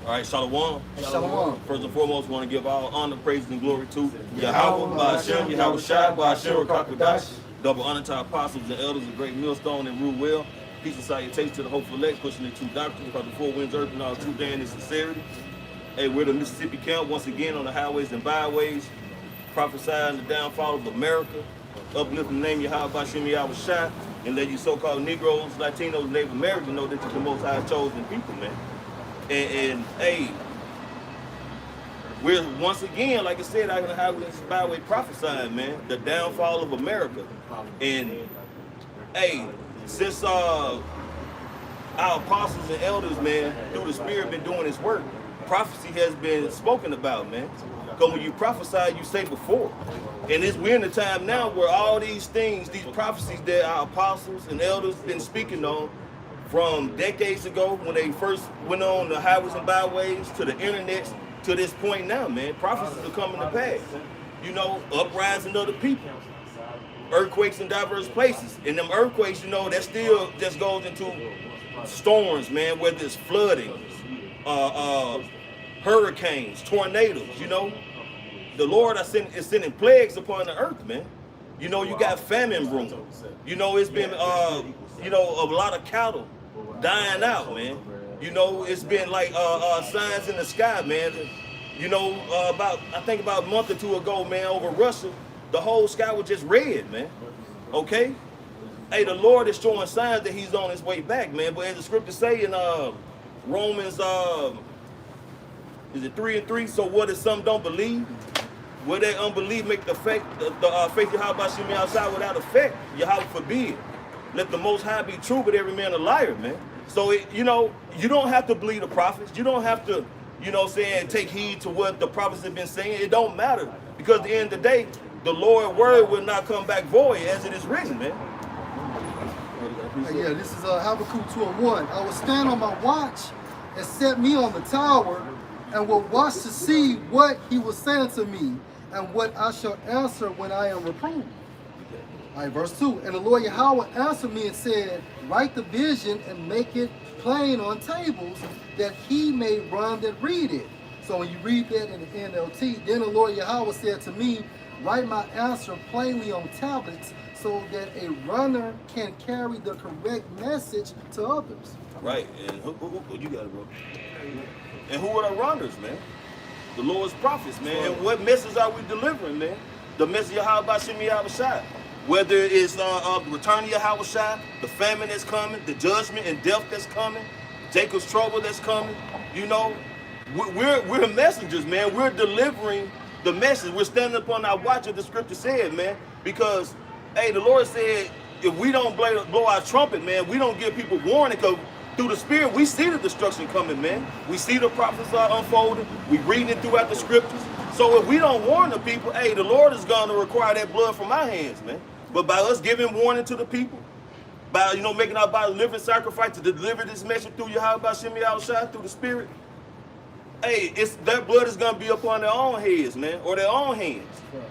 All right, Shalom. Shalom. First and foremost, want to give all honor, praise, and glory to Yahweh, Ba'ashem, Yahweh Shai, Ba'ashem, Rakakadash. Double honor to our apostles and elders, a great millstone and rule well. Peace and salutation to the hopeful elect, pushing the true doctrines, across the four winds, earth, and all truth, and in sincerity. Hey, we're the Mississippi camp once again on the highways and byways, prophesying the downfall of America, uplifting the name Yahweh, Ba'ashem, Yahweh Shai, and let you so-called Negroes, Latinos, Native Americans know that you're the most high chosen people, man. And hey, we're once again, like I said, out in the highways and byway prophesying, man, the downfall of America. And hey, since our apostles and elders, man, through the Spirit been doing His work, prophecy has been spoken about, man. Because when you prophesy, you say before. And we're in a time now where all these things, these prophecies that our apostles and elders been speaking on from decades ago when they first went on the highways and byways to the internet to this point now, man, prophecies are coming to pass. You know, uprising of the people, earthquakes in diverse places. And them earthquakes, you know, that still just goes into storms, man, whether it's flooding, hurricanes, tornadoes, you know. The Lord is sending plagues upon the earth, man. You know, you got famine brewing. You know, it's been, you know, a lot of cattle dying out, man. You know, it's been like signs in the sky, man. You know, I think about a month or two ago, man, over Russia, the whole sky was just red, man. Okay? Hey, the Lord is showing signs that He's on His way back, man. But as the scriptures say in Romans, is it 3:3? So what if some don't believe? Will their unbelief make the faith Yahweh Ba'ashem outside without effect? Yahweh forbid. Let the Most High be true, but every man a liar, man. So, you know, you don't have to believe the prophets. You don't have to, you know, take heed to what the prophets have been saying. It don't matter. Because at the end of the day, the Lord's word will not come back void as it is written, man. Yeah, this is Habakkuk 2:1. I will stand on my watch and set me on the tower and will watch to see what he will say to me and what I shall answer when I am reproved. All right, verse 2. And the Lord Yahweh answered me and said, write the vision and make it plain on tables that he may run that read it. So when you read that in the NLT, then the Lord Yahweh said to me, write my answer plainly on tablets so that a runner can carry the correct message to others. Right, and who you got it, bro. And who are the runners, man? The Lord's prophets, man. And what message are we delivering, man? The message of Yahweh Ba'ashem Yahweh Shai. Whether it's the return of Yahweh Shai, the famine that's coming, the judgment and death that's coming, Jacob's trouble that's coming, you know, we're messengers, man. We're delivering the message. We're standing upon our watch, as the scripture said, man. Because, hey, the Lord said, if we don't blow our trumpet, man, we don't give people warning, because through the Spirit, we see the destruction coming, man. We see the prophets are unfolding. We read it throughout the scriptures. So if we don't warn the people, hey, the Lord is going to require that blood from our hands, man. But by us giving warning to the people, by, you know, making our body living sacrifice to deliver this message through Yahweh Ba'ashem Yahweh Shai, through the Spirit, hey, their blood is going to be upon their own heads, man, or their own hands. Right.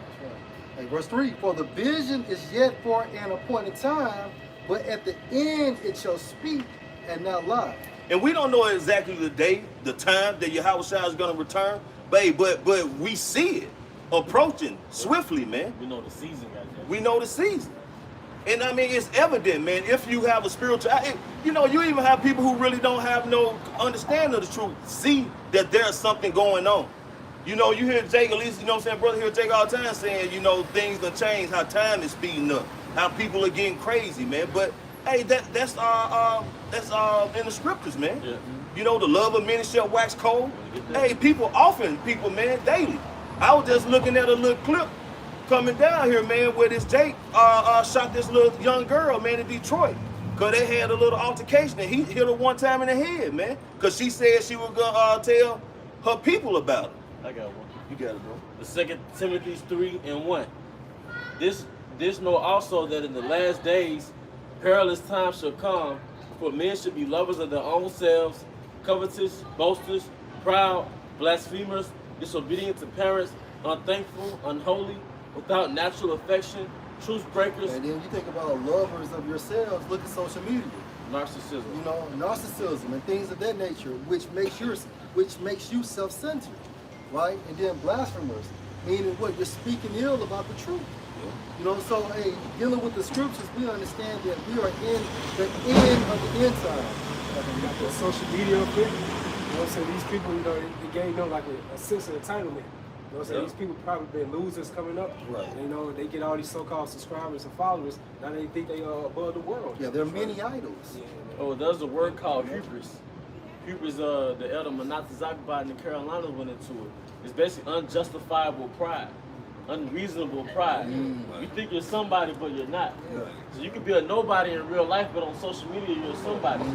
Hey, verse 3, for the vision is yet for an appointed time, but at the end it shall speak and not lie. And we don't know exactly the day, the time that Yahweh Shai is going to return, but we see it approaching swiftly, man. We know the season, goddamn. We know the season. And I mean, it's evident, man, if you have a spiritual, you know, you even have people who really don't have no understanding of the truth, see that there's something going on. You know, you hear Jake, at least, you know what I'm saying, brother, hear Jake all the time saying, you know, things done changed, how time is speeding up, how people are getting crazy, man. But hey, that's in the scriptures, man. Yeah. You know, the love of many shall wax cold. Hey, people, man, daily. I was just looking at a little clip coming down here, man, where this Jake shot this little young girl, man, in Detroit. Because they had a little altercation, and he hit her one time in the head, man. Because she said she was going to tell her people about it. I got one. You got it, bro. The 2 Timothy 3:1. This know also that in the last days perilous times shall come, for men should be lovers of their own selves, covetous, boasters, proud, blasphemers, disobedient to parents, unthankful, unholy, without natural affection, truth breakers. And then you think about lovers of yourselves, look at social media. Narcissism. You know, narcissism and things of that nature, which makes you self-centered, right? And then blasphemers, meaning what? You're speaking ill about the truth. You know, so hey, dealing with the scriptures, we understand that we are in the end of the end time. You got the social media effect. You know what I'm saying? These people, you know, they gave them like a sense of entitlement. You know what I'm saying? These people probably been losers coming up. Right. And, you know, they get all these so-called subscribers and followers. Now they think they are above the world. Yeah, there are many idols. Yeah. Oh, there's a word called hubris. Hubris, the elder Manatazakabad in the Carolinas went into it. It's basically unjustifiable pride, unreasonable pride. You think you're somebody, but you're not. So you could be a nobody in real life, but on social media you're somebody.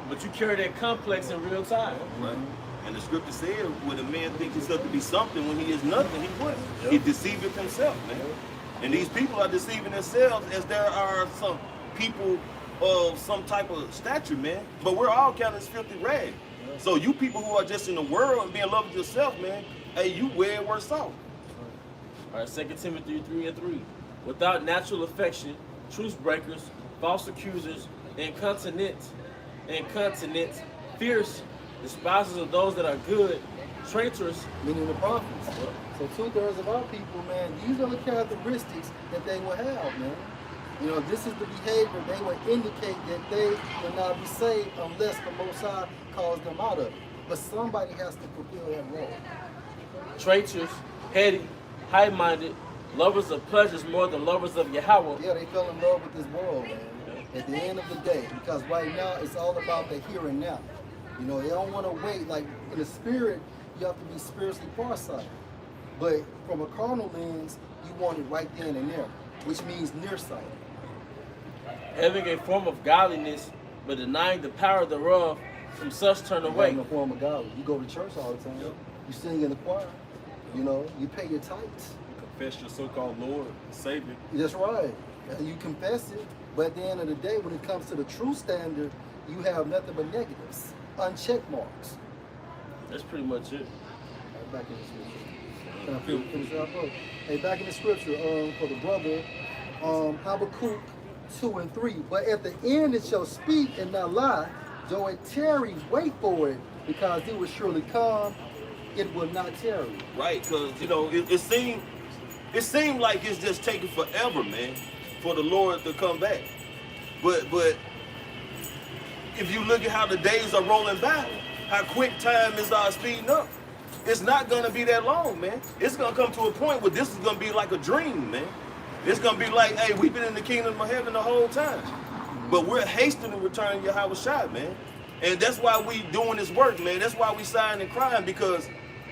But you carry that complex in real time. Right. And the scripture said, when a man thinks himself to be something when he is nothing, he what? He deceiveth himself, man. And these people are deceiving themselves as there are some people of some type of stature, man. But we're all counted as filthy rags. So you people who are just in the world and being in love with yourself, man, hey, you way worse off. All right, 2 Timothy 3:3. Without natural affection, truce breakers, false accusers, incontinent, fierce, despisers of those that are good, traitors. Meaning the prophets. So 2/3 of our people, man, these are the characteristics that they will have, man. You know, this is the behavior they will indicate that they will not be saved unless the Most High calls them out of it. But somebody has to fulfill that role. Traitors, heady, high-minded, lovers of pleasures more than lovers of Yahweh. Yeah, they fell in love with this world, man. At the end of the day, because right now it's all about the here and now. You know, they don't want to wait. Like in the spirit, you have to be spiritually farsighted. But from a carnal lens, you want it right then and there, which means nearsighted. Having a form of godliness, but denying the power thereof, from such turn away. In the form of God. You go to church all the time. You sing in the choir. You know, you pay your tithes. Confess your so-called Lord, Savior. That's right. And you confess it. But at the end of the day, when it comes to the true standard, you have nothing but negatives, unchecked marks. That's pretty much it. Right, back in the scripture. Can I finish up, bro? Hey, back in the scripture, for the brother, Habakkuk 2:3. But at the end it shall speak and not lie. Though it tarry, wait for it, because it will surely come. It will not tarry. Right, because, you know, it seemed like it's just taking forever, man, for the Lord to come back. But if you look at how the days are rolling by, how quick time is speeding up, it's not going to be that long, man. It's going to come to a point where this is going to be like a dream, man. It's going to be like, hey, we've been in the kingdom of heaven the whole time. But we're hastening to return Yahweh Shai, man. And that's why we doing this work, man. That's why we sighing and crying, because,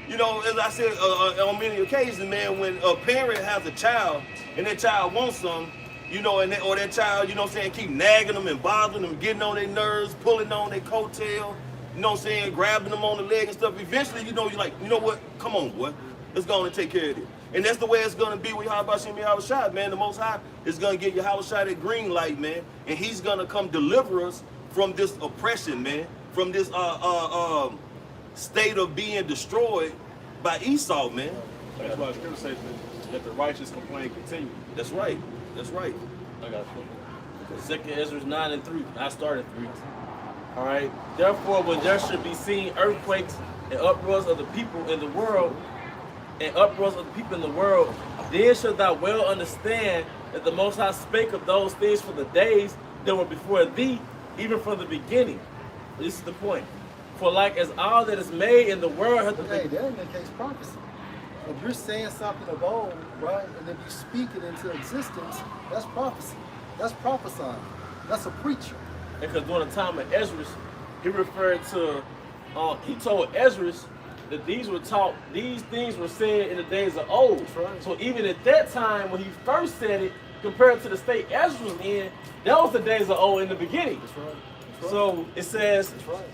you know, as I said on many occasions, man, when a parent has a child and that child wants something, you know, or that child, you know what I'm saying, keep nagging them and bothering them, getting on their nerves, pulling on their coattail, you know what I'm saying, grabbing them on the leg and stuff. Eventually, you know, you're like, you know what? Come on, boy. Let's go on and take care of it. And that's the way it's going to be with Yahweh Shai, man. The Most High is going to get Yahweh Shai that green light, man. And he's going to come deliver us from this oppression, man. From this state of being destroyed by Esau, man. That's why the scripture says that the righteous complain continually. That's right. That's right. I got it. 2 Ezra 9:3. I started 3. All right. Therefore, when there should be seen earthquakes and uproars of the people in the world, then shalt thou well understand that the Most High spake of those things for the days that were before thee, even from the beginning. This is the point. For like as all that is made in the world hath Hey, that indicates prophecy. If you're saying something of old, right, and if you speak it into existence, that's prophecy. That's prophesying. That's a preacher. Because during the time of Ezra, he referred to, he told Ezra that these things were said in the days of old. Right. So even at that time, when he first said it, compared to the state Ezra was in, that was the days of old in the beginning. That's right. That's right. So it says, That's right.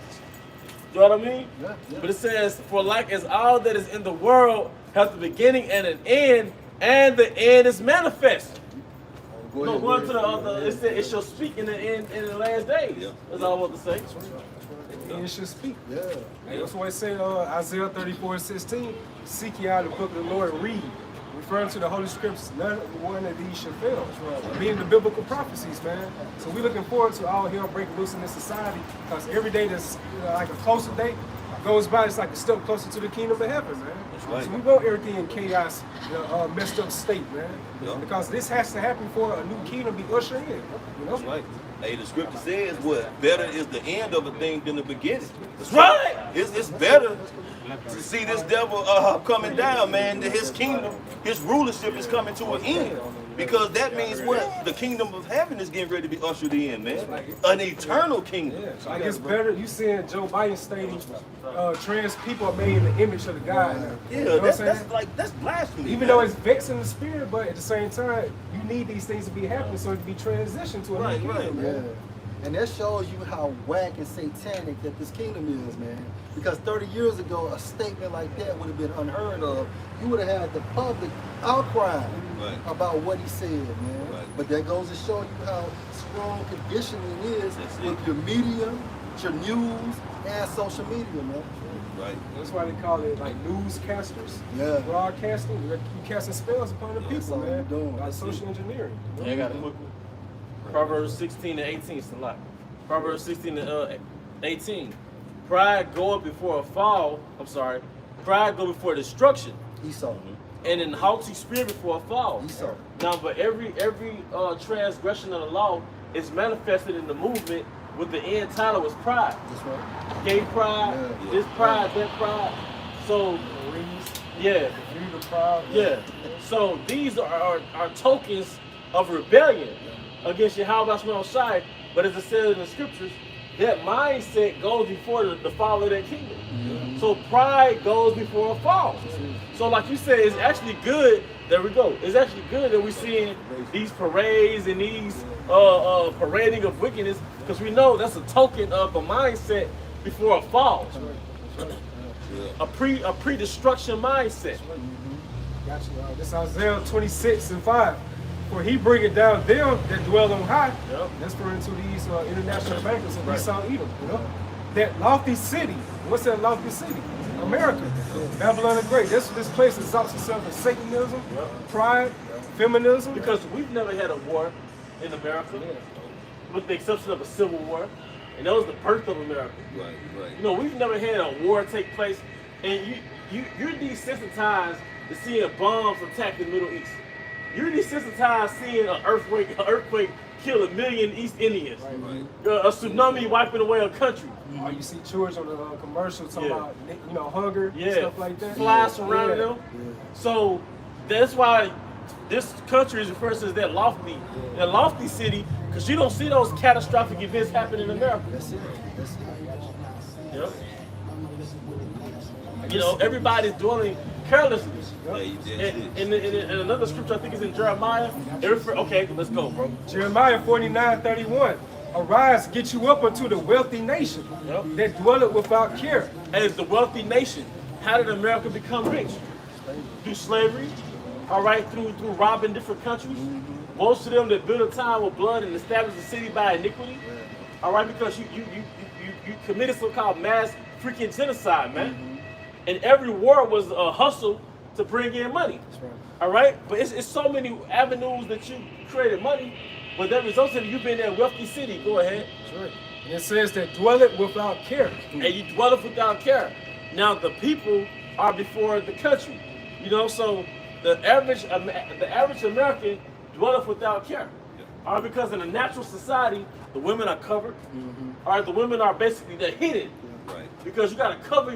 you know what I mean? Yeah, yeah. But it says, for like as all that is in the world has the beginning and an end, and the end is manifest. Go No, ahead, going to the go other, ahead. it said it shall speak in the end in the last days. Yeah. That's all I want to say. That's right. That's right. And it should speak. Yeah. And that's why it said Isaiah 34:16, seek ye out the book of the Lord, read. referring to the Holy Scriptures, none one of these should fail. Meaning the biblical prophecies, man. So we're looking forward to all hell breaking loose in this society, because every day that's like a closer day goes by, it's like a step closer to the kingdom of heaven, man. right. So we want everything in chaos, messed up state, man. Yeah. Because this has to happen for a new kingdom to be ushered in. You know? That's right. Hey, the scripture says what? Better is the end of a thing than the beginning. That's right. It's better to see this devil coming down, man. That his kingdom, his rulership is coming to an end. Because that means what? The kingdom of heaven is getting ready to be ushered in, man. An eternal kingdom. Yeah, so I guess better, you seeing Joe Biden stating trans people are made in the image of the God. Yeah, You know what I'm that's blasphemy. Even man. though it's vexing the spirit, but at the same time, you need these things to be happening so it can be transitioned to a Right, new kingdom, right. Yeah. man. And that shows you how whack and satanic that this kingdom is, man. Because 30 years ago, a statement like that would have been unheard of. You would have had the public outcry Right. about what he said, man. Right. But that goes to show you how strong conditioning is That's with it. your media, your news, and social media, man. Right. That's why they call it like newscasters, Yeah. broadcasting. You casting spells upon the That's people, all man. you're doing. Like That's social engineering. Yeah, I got a quick one. Proverbs 16 and 18 is a lot. Proverbs 16 and 18. Pride goeth before a fall. I'm sorry. Pride go before destruction, Esau. and an haughty spirit before a fall. Esau. Now, but every transgression of the law is manifested in the movement. With the end title was pride. That's right. Gay pride, Yeah. this pride, that pride. So yeah, Freedom, proud. yeah. So these are tokens of rebellion against Yahweh Shai. But as it says in the scriptures, that mindset goes before the fall of that kingdom. Mm-hmm. So pride goes before a fall. So like you said, it's actually good. There we go. It's actually good that we're seeing these parades and these parading of wickedness, because we know that's a token of a mindset before a fall. A pre-destruction mindset. Gotcha. This is Isaiah 26 and 5. For he bringeth down them that dwell on high. Yep. That's referring to these international bankers of Right. Esau, Edom. You know? That lofty city. What's that lofty city? America. Babylon the Great. This place exalts itself in Satanism, pride, feminism. Because we've never had a war in America, with the exception of a civil war, and that was the birth of America. Right. Right. You know, we've never had a war take place, and you're desensitized to seeing bombs attack the Middle East. You're desensitized seeing an earthquake kill 1 million East Indians, a tsunami wiping away a country. Or you see children on the commercials talking Yeah. about, hunger and stuff like that. Flies surrounding Yeah. them. So that's why this country is referred to as that lofty city, because you don't see those catastrophic events happen in America. That's it. That's it. Yep. You know, everybody's dwelling carelessly. Yeah, you did. And another scripture, I think is in Jeremiah. Okay, let's go, bro. Jeremiah 49:31. Arise, get you up unto the wealthy nation that dwelleth without care. As the wealthy nation, how did America become rich? Through slavery, all right, through robbing different countries. Most of them that built a town with blood and established a city by iniquity. All right, because you committed so-called mass freaking genocide, man. And every war was a hustle to bring in money. All right, but it's so many avenues that you created money, but that results in you being in that wealthy city. Go ahead. That's right. And it says that dwelleth without care. And you dwelleth without care. Now the people are before the country. You know, so the average American dwelleth without care. All right, because in a natural society, the women are covered. All right, the women are basically they're hidden. Right. Because you got to cover,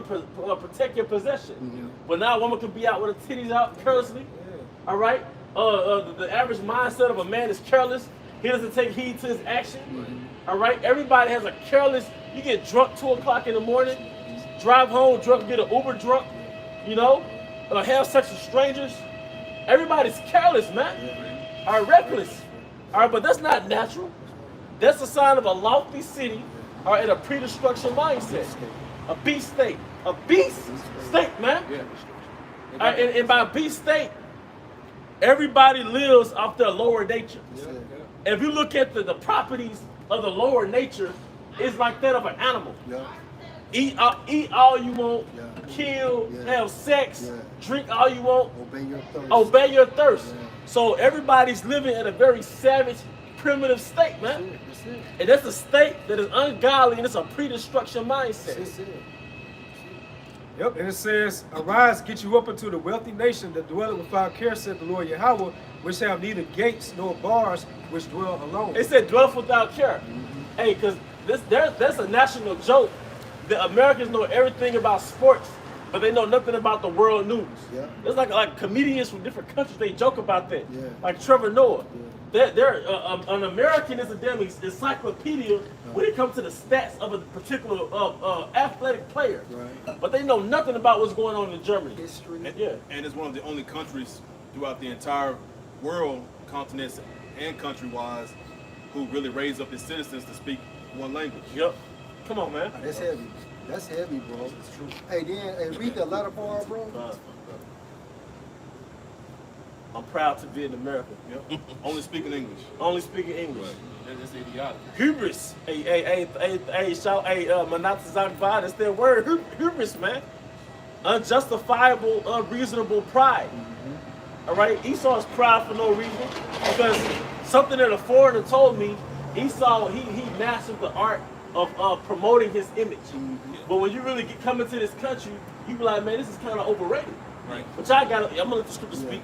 protect your possession. But now a woman can be out with her titties out carelessly. All right. The average mindset of a man is careless. He doesn't take heed to his action. All right. Everybody has a careless. You get drunk 2 o'clock in the morning, drive home drunk, get an Uber drunk. You know, have sex with strangers. Everybody's careless, man. All right, reckless. All right, but that's not natural. That's a sign of a lofty city. Are in a pre-destruction mindset, a beast state, man. And by beast state, everybody lives off their lower nature. If you look at the properties of the lower nature, it's like that of an animal. Eat all you want, kill, Yeah. have sex, Yeah. drink all you want, Obey your thirst. obey your thirst. Yeah. So everybody's living in a very savage, primitive state, That's man. it. That's it. And that's a state that is ungodly and it's a pre-destruction mindset. That's it. Yep, and it says, arise, get you up into the wealthy nation that dwelleth without care, said the Lord Yahweh, which have neither gates nor bars, which dwell alone. It said dwell without care. Hey, because that's a national joke. The Americans know everything about sports, but they know nothing about the world news. Yeah. It's like comedians from different countries, they joke about that. Yeah. Like Trevor Noah. They're an American is a damn encyclopedia when it comes to the stats of a particular athletic player. Right. But they know nothing about what's going on in Germany. History. Yeah. And it's one of the only countries throughout the entire world, continents and country-wise, who really raise up its citizens to speak one language. Yep. Come on, man. That's heavy. That's heavy, bro. It's true. Hey, then, read the latter part, bro. I'm proud to be in America. Yep. Only speaking English. Only speaking English. That's idiotic. Hubris. Shout, Manata Zakba, that's their word. Hubris, man. Unjustifiable, unreasonable pride. All right? Esau's proud for no reason. Because something that a foreigner told me, Esau, he mastered the art of promoting his image. But when you really come into this country, you be like, man, this is kind of overrated. Right. But y'all got I'm going to let the scripture speak.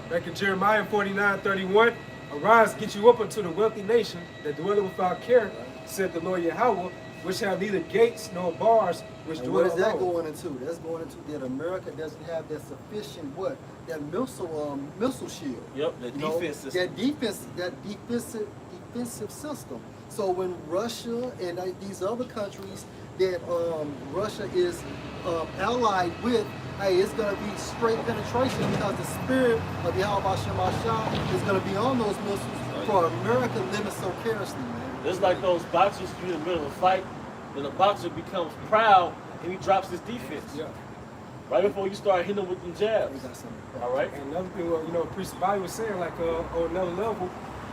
Back in Jeremiah 49:31, arise, get you up unto the wealthy nation that dwelleth without care, said the Lord Yahweh, which have neither gates nor bars, which And dwell what is that alone. going into? That's going into that America doesn't have that sufficient what? That missile shield. Yep, the You know, defense system. that defensive system. So when Russia and these other countries that Russia is allied with, hey, it's going to be straight penetration because the spirit of Yahweh Shemashah is going to be on those missiles for America living so carelessly, man. It's like those boxers, you're in the middle of a fight, then the boxer becomes proud and he drops his defense. Yeah. Right before you start hitting him with them They jabs. got something. All right? And another thing, Priest Bobby was saying, like on another level,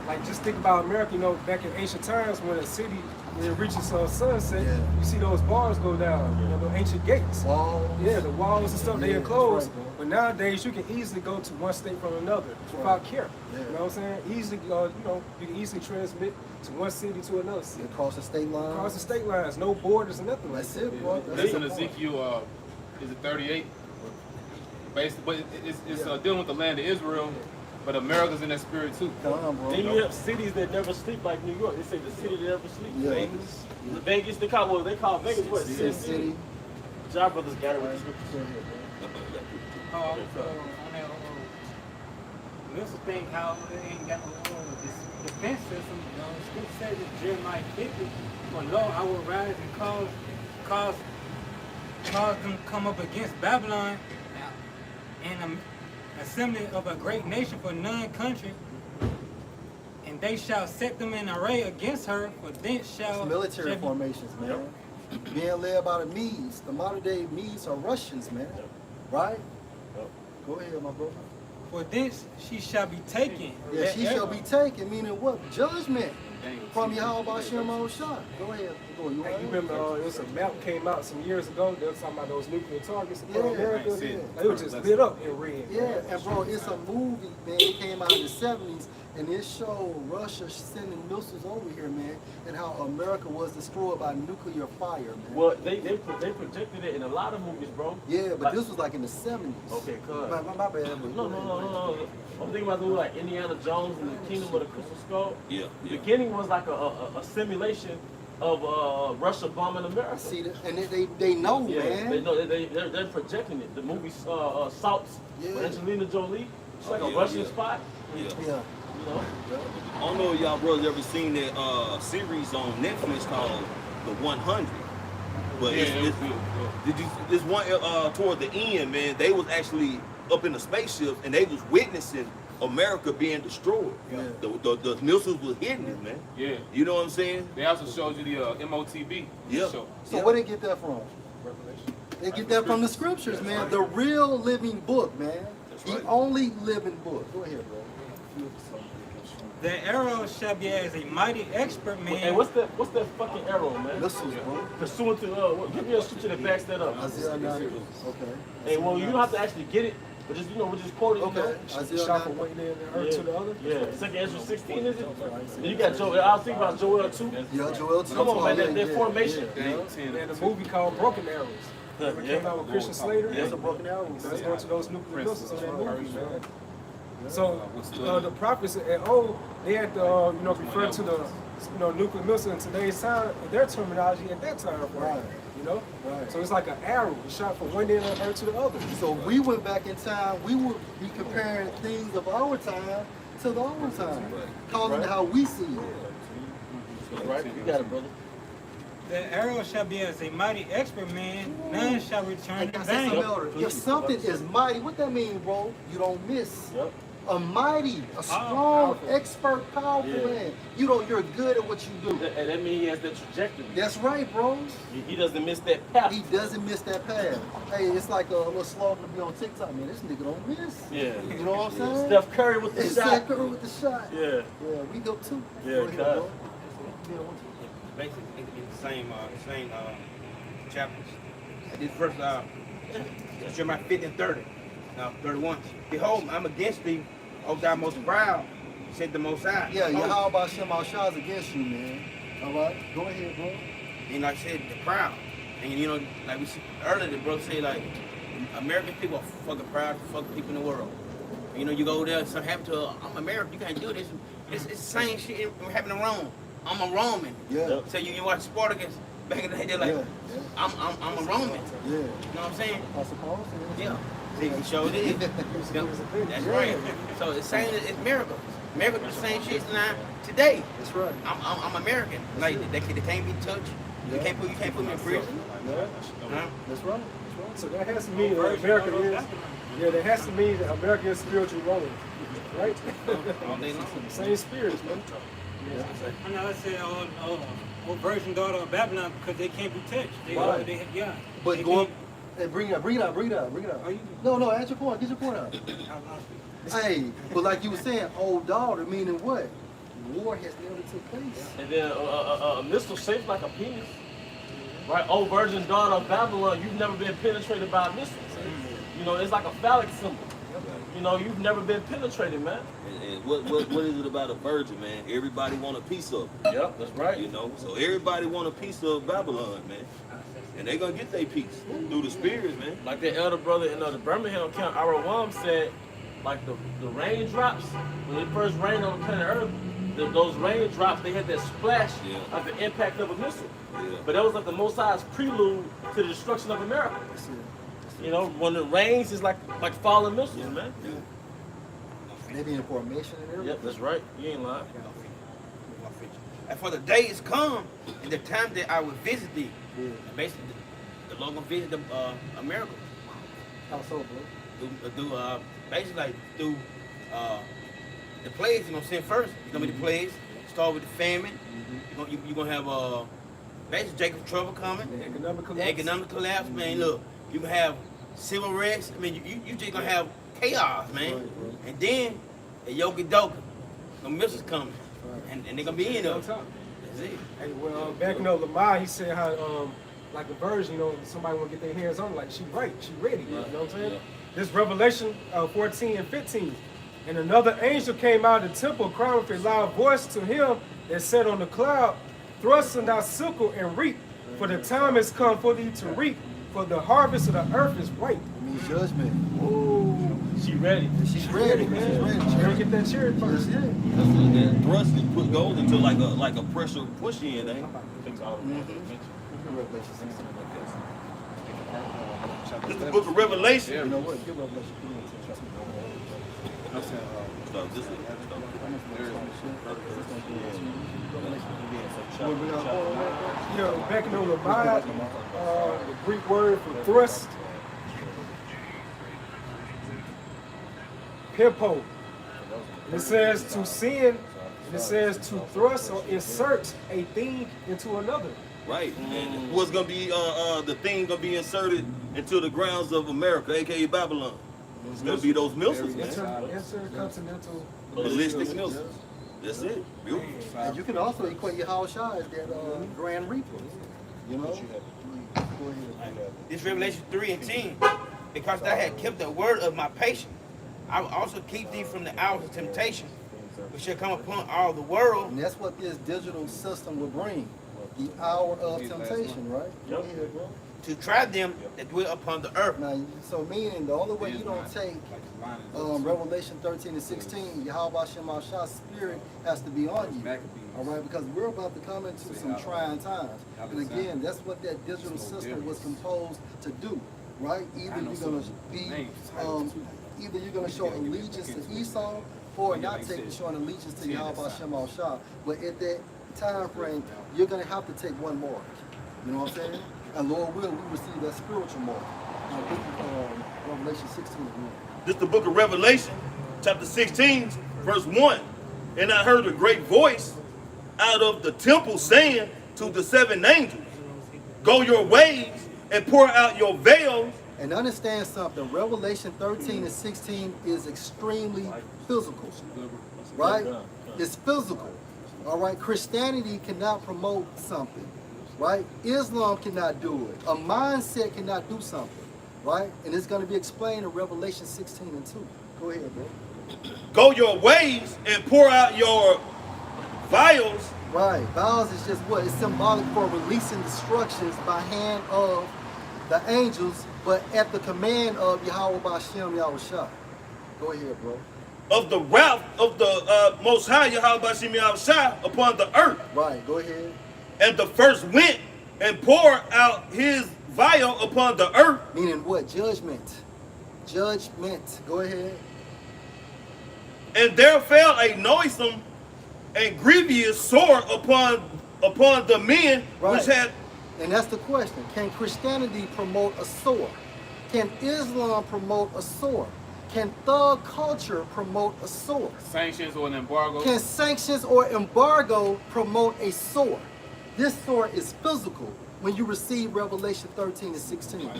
like just think about America, back in ancient times when a city, when it reaches sunset, Yeah. you see those bars go down, the ancient gates. Walls. Yeah, the walls and stuff, they Yeah, enclosed. that's right, bro. But nowadays, you can easily go to one state from another without care. Yeah. You know what I'm saying? Easily, you can easily transmit to one city to another city. Across the state line. Across the state lines, no borders or nothing like That's that. it, bro. This in the point. Ezekiel, is it 38? Basically, but it's dealing with the land of Israel, but America's in that spirit too. Come on, bro. Then you have cities that never sleep like New York. They say the city that never sleep. Yeah. Vegas. Vegas, they call Vegas what? Sin City. John Brothers got it with the scripture. on that missile thing, how they ain't got no defense system. It says in Jeremiah 50, for lo, I will rise and cause them to come up against Babylon and an assembly of a great nation for none country, and they shall set them in array against her, for thence shall Military shall be- formations, man. Being led by the Medes. The modern day Medes are Russians, man. Right? Go ahead, my brother. For thence she shall be taken. Yeah, she shall be taken, meaning what? Judgment from Yahweh Shem Shah. Go ahead. Go. You Hey, want you remember it was a map came out some years ago. They were talking about those nuclear targets in America. Right, see. They were just lit up in red. Yeah, and bro, it's a movie, man. It came out in the 70s, and it showed Russia sending missiles over here, man, and how America was destroyed by nuclear fire, man. Well, they projected it in a lot of movies, bro. Yeah, but Like- this was like in the 70s. Okay, cuz. My bad. But No. I'm thinking about the movie like Indiana Jones and the Kingdom of the Crystal Skull. Yeah, The yeah. beginning was like a simulation of Russia bombing America. See, and they know, Yeah, man. they know they're projecting it. The movie Salts with Yeah. Angelina Jolie. It's like Oh, a yeah, Russian yeah. spy. Yeah. Yeah. You know. I don't know if y'all brothers ever seen that series on Netflix called The 100. But Yeah, it was it's, good. did you this one toward the end, man? They was actually up in the spaceships and they was witnessing America being destroyed. Yeah. The missiles was hitting it, man. Yeah. You know what I'm saying? They also showed you the MOTB Yeah. show. So where they get that from? They get that from the scriptures, man. The real living book, man. That's The right. only living book. Go ahead, bro. The arrow shall be as a mighty expert man. Hey, what's that fucking arrow, man? Missiles, bro. Pursuant to give me a scripture that backs that up. Isaiah 9. Okay. Hey, well, you don't have to actually get it, but just we're just quoting. Okay. Isaiah Shot 9. from one end and earth to the other. Yeah, Second Ezra 16 is it? And you got Joel. I was thinking about Joel too. Yeah, Joel 2. Come on, man, that Yeah, formation. They had a movie called Broken Arrows. It came out with Christian Slater. Yeah, it's a broken arrow. That's going to those nuclear missiles in that movie, man. So the prophets at old, they had to refer to the nuclear missile in today's time, their terminology at that time, Right. Right. So it's like an arrow, it's shot from one end of the earth to the other. So we went back in time, we would be comparing things of our time to the old time, calling it how we see it. Right, you got it, brother. The arrow shall be as a mighty expert man, none shall return Like in I said, vain. some elder, if something is mighty, what that mean, bro? You don't miss. Yep. A mighty, a strong, expert, powerful man. You're good at what you do. And that means he has that trajectory. That's right, bro. He doesn't miss that path. He doesn't miss that path. Hey, it's like a little slogan to be on TikTok, man. This nigga don't miss. Yeah. You know what I'm saying? Steph Curry with the It's shot. Steph Curry with the shot. Yeah. Yeah, we go too. Yeah, Go ahead, God. bro. Basically in the same chapters. This verse, Jeremiah 50 and 30. Now 31. Behold, I'm against thee, O thou most proud, said the Most High. Yeah, Behold, how about Shem Shah's against you, man? All right, go ahead, bro. And like I said, the proud. And like we see earlier, the brother said like American people are fucking proud, fucking people in the world. You go there, something happened to I'm American, you can't do this. It's the same shit happening in Rome. I'm a Roman. Yeah. So you watch Spartacus back in the day, they're like, Yeah. I'm a Roman. Yeah. You know what I'm saying? Apostle Paul said. Yeah. See, he showed it. That's right. So it's saying that it's miracles. Miracles do the same shit now today. That's right. I'm American. Like they can't be touched. You can't put me in prison. Yeah. Huh? That's right. So that has to mean that America is, that has to mean that America is spiritual Roman, right? All day long. Same spirits, man. I know I said old virgin daughter of Babylon because they can't be touched. Right. Yeah. But They go up, can't- hey, bring it out. Are you? No, add your point. Get your point out. Hey, but like you were saying, old daughter, meaning what? War has never took place. And then a missile shaped like a penis. Right? Oh, virgin daughter of Babylon, you've never been penetrated by a missile. It's like a phallic symbol. You've never been penetrated, man. And what is it about a virgin, man? Everybody want a piece of it. Yep, that's right. So everybody want a piece of Babylon, man. And they gonna get their piece through the spirits, man. Like the elder brother in the Birmingham camp, our Wam said, like the raindrops, when it first rained on the planet Earth, those raindrops, they had that splash of the impact of a missile. Yeah. But that was like the Most High's prelude to the destruction of America. When it rains, it's like falling missiles, man. They be in formation and everything. Yep, that's right. You ain't lying. And for the day is come, and the time that I will visit thee. Basically, the Lord gonna visit America. How so, bro? Basically through the plagues. You're gonna send first. It's gonna be the plagues. Start with the famine. You're gonna have basically Jacob's trouble coming. The Economic collapse, man. Look, you gonna have civil unrest. I mean, you just gonna have chaos, man. And then the yoke-a-doke, the missiles coming, and they're gonna be in us. That's it. Hey, well, back in Lamar, he said how, like a virgin, somebody want to get their hands on her, like she ready, you know what I'm saying? This Revelation 14 and 15. And another angel came out of the temple, crying with a loud voice to him that sat on the cloud, thrust in thy sickle and reap, for the time is come for thee to reap, for the harvest of the earth is ripe. It means judgment. She ready. She's ready, man. She's ready. She gotta get that chariot first. That's it. That thrust and goes into like a pressure push in, ain't it? Revelation 16. This is the book of Revelation. You know what? Give Revelation. So this is Back in Lamar, the Greek word for thrust, pimpo. And it says to send, and it says to thrust or insert a thing into another. right. And what's gonna be the thing gonna be inserted into the grounds of America, aka Babylon. It's gonna be those missiles, man. Intercontinental Ballistic missiles. That's it. Beautiful. And you can also equate Yahweh Shai as that Grand Reaper. You know? Go ahead. This Revelation 3 and 10, because thou had kept the word of my patience, I will also keep thee from the hours of temptation, which shall come upon all the world. And that's what this digital system will bring. The hour of temptation, right? Go ahead, bro. To try them that dwell upon the earth. Now, so meaning the only way you don't take Revelation 13 and 16, Yahweh Shem Shah's spirit has to be on you. All right, because we're about to come into some trying times. And again, that's what that digital system was composed to do, right? Either you're gonna be, either you're gonna show allegiance to Esau, or not showing allegiance to Yahweh Shem Shah. But at that time frame, you're gonna have to take one mark. You know what I'm saying? And Lord will, we receive that spiritual mark. Revelation 16 again. This is the book of Revelation, chapter 16, verse 1. And I heard a great voice out of the temple saying to the 7 angels, go your ways and pour out your veils. And understand something, Revelation 13 and 16 is extremely physical, right? It's physical, all right? Christianity cannot promote something, right? Islam cannot do it. A mindset cannot do something, right? And it's going to be explained in Revelation 16 and 2. Go ahead, bro. Go your ways and pour out your vials. Right. Vials is just what? It's symbolic for releasing destructions by hand of the angels, but at the command of Yahweh B'Shem Yahweh Shai. Go ahead, bro. Of the wrath of the Most High Yahweh B'Shem Yahweh Shai upon the earth. Right. Go ahead. And the first went and poured out his vial upon the earth. Meaning what? Judgment. Judgment. Go ahead. And there fell a noisome and grievous sword upon the men Right. which had. And that's the question. Can Christianity promote a sword? Can Islam promote a sword? Can thug culture promote a sword? Sanctions or an embargo. Can sanctions or embargo promote a sword? This sword is physical when you receive Revelation 13 and 16.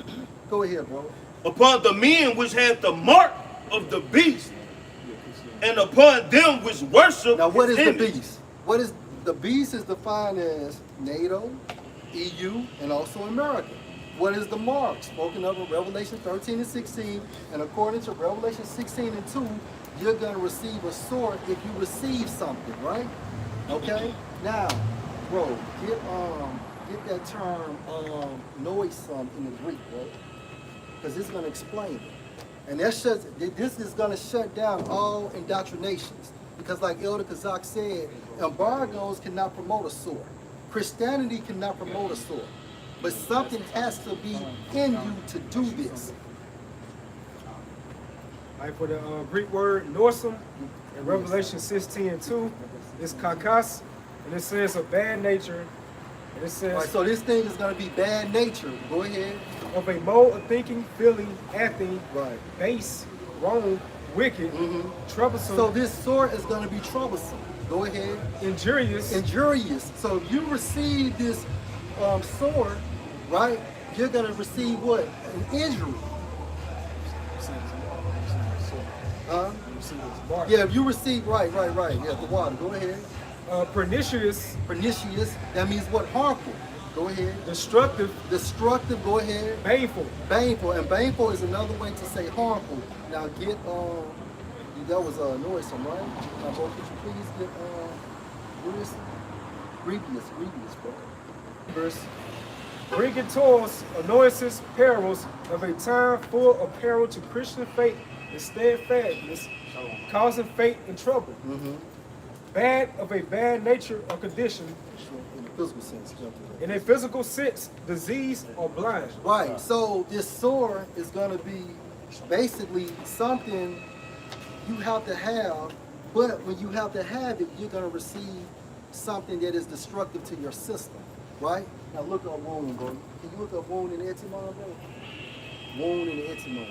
Go ahead, bro. Upon the men which had the mark of the beast, and upon them which worship. Now, what is his the image. beast? What is the beast? Is defined as NATO, EU, and also America. What is the mark? Spoken of in Revelation 13 and 16, and according to Revelation 16 and 2, you're going to receive a sword if you receive something, right? Okay. Now, bro, get that term noisome in the Greek, bro, because it's going to explain it. And this is going to shut down all indoctrinations. Because like Elder Kazak said, embargoes cannot promote a sword. Christianity cannot promote a sword. But something has to be in you to do this. Like for the Greek word norsum in Revelation 16 and 2, it's kakas, and it says a bad nature, and it says All right, so this thing is going to be bad nature. Go ahead. of a mode of thinking, feeling, acting, Right. base, wrong, wicked, troublesome, So this sword is going to be troublesome. Go ahead. injurious, Injurious. So if you receive this sword, right, you're going to receive what? An injury. Huh? Yeah, if you receive, right. Yeah, the water. Go ahead. pernicious, Pernicious, that means what? Harmful. Go ahead. destructive, Destructive, go ahead. baneful. Baneful, and baneful is another way to say harmful. Now get, that was noisome, right? Now, bro, could you please get, what is grievous, bro. Verse, bringing toils, annoyances, perils of a time full of peril to Christian faith and steadfastness, causing faith and trouble. Bad of a bad nature or condition, In the physical sense, jump to that. in a physical sense, disease or blind. Right, so this sword is going to be basically something you have to have, but when you have to have it, you're going to receive something that is destructive to your system, right? Now look up wound, bro. Can you look up wound in the etymon, bro? Wound in the etymon.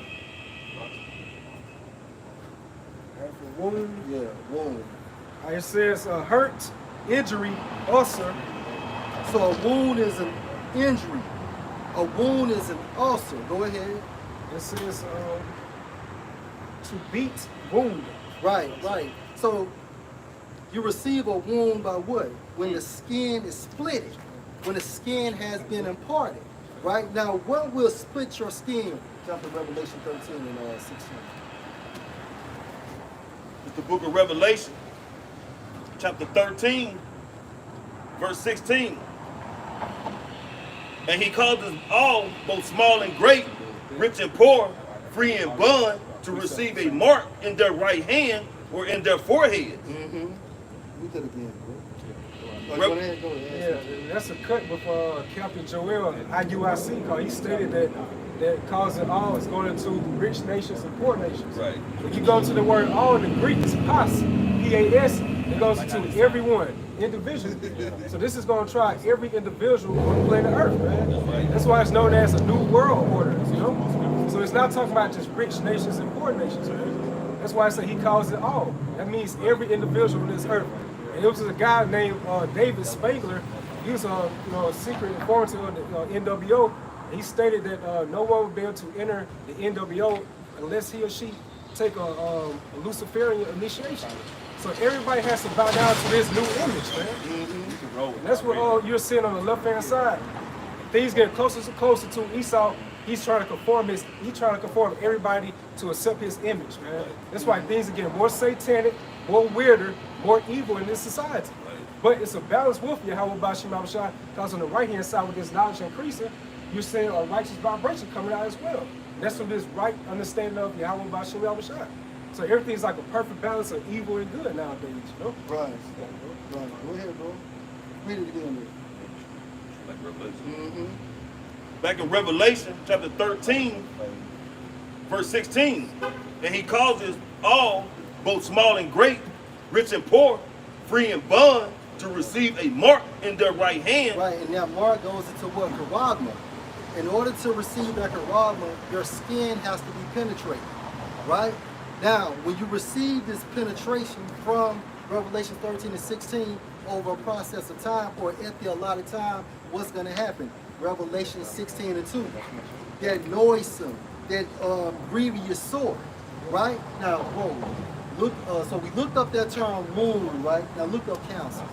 And for wound, Yeah, wound. it says hurt, injury, ulcer, So a wound is an injury. A wound is an ulcer. Go ahead. it says to beat, wound. Right. So You receive a wound by what? When the skin is split, when the skin has been imparted. Right? Now, what will split your skin? Jump to Revelation 13 and 16. It's the book of Revelation, chapter 13, verse 16. And he called us all, both small and great, rich and poor, free and bond, to receive a mark in their right hand or in their forehead. Mm-hmm. Read that again, bro. Rep- Go ahead, go ahead. Yeah, that's a cut with Captain Joel, IUIC, because he stated that cause it all is going into rich nations and poor nations. Right. When you go to the word all in the Greek, it's pas, P-A-S, it goes to everyone, individually. So this is going to try every individual on planet Earth, man. That's why it's known as a new world order, you know? So it's not talking about just rich nations and poor nations, man. That's why I say he calls it all. That means every individual on this earth. And it was a guy named David Spangler. He was a secret informant of the NWO. He stated that no one would be able to enter the NWO unless he or she take a Luciferian initiation. So everybody has to bow down to this new image, man. Mm-hmm. And that's what you're seeing on the left-hand side. Things get closer and closer to Esau. He's trying to conform everybody to accept his image, man. That's why things are getting more satanic, more weirder, more evil in this society. But it's a balance with Yahweh Bashim Abishai, because on the right-hand side with this knowledge increasing, you're seeing a righteous vibration coming out as well. And that's from this right understanding of Yahweh Bashim Abishai. So everything's like a perfect balance of evil and good nowadays, you know? Right. Go ahead, bro. Read it again. Like Revelation. Mm-hmm. Back in Revelation, chapter 13, verse 16. And he causes all, both small and great, rich and poor, free and bond, to receive a mark in their right hand. Right, and that mark goes into what? Charagma. In order to receive that charagma, your skin has to be penetrated, right? Now, when you receive this penetration from Revelation 13 and 16 over a process of time or at the allotted time, what's going to happen? Revelation 16 and 2. That noisome, that grievous sore, right? Now, whoa, look. So we looked up that term wound, right? Now look up cancer.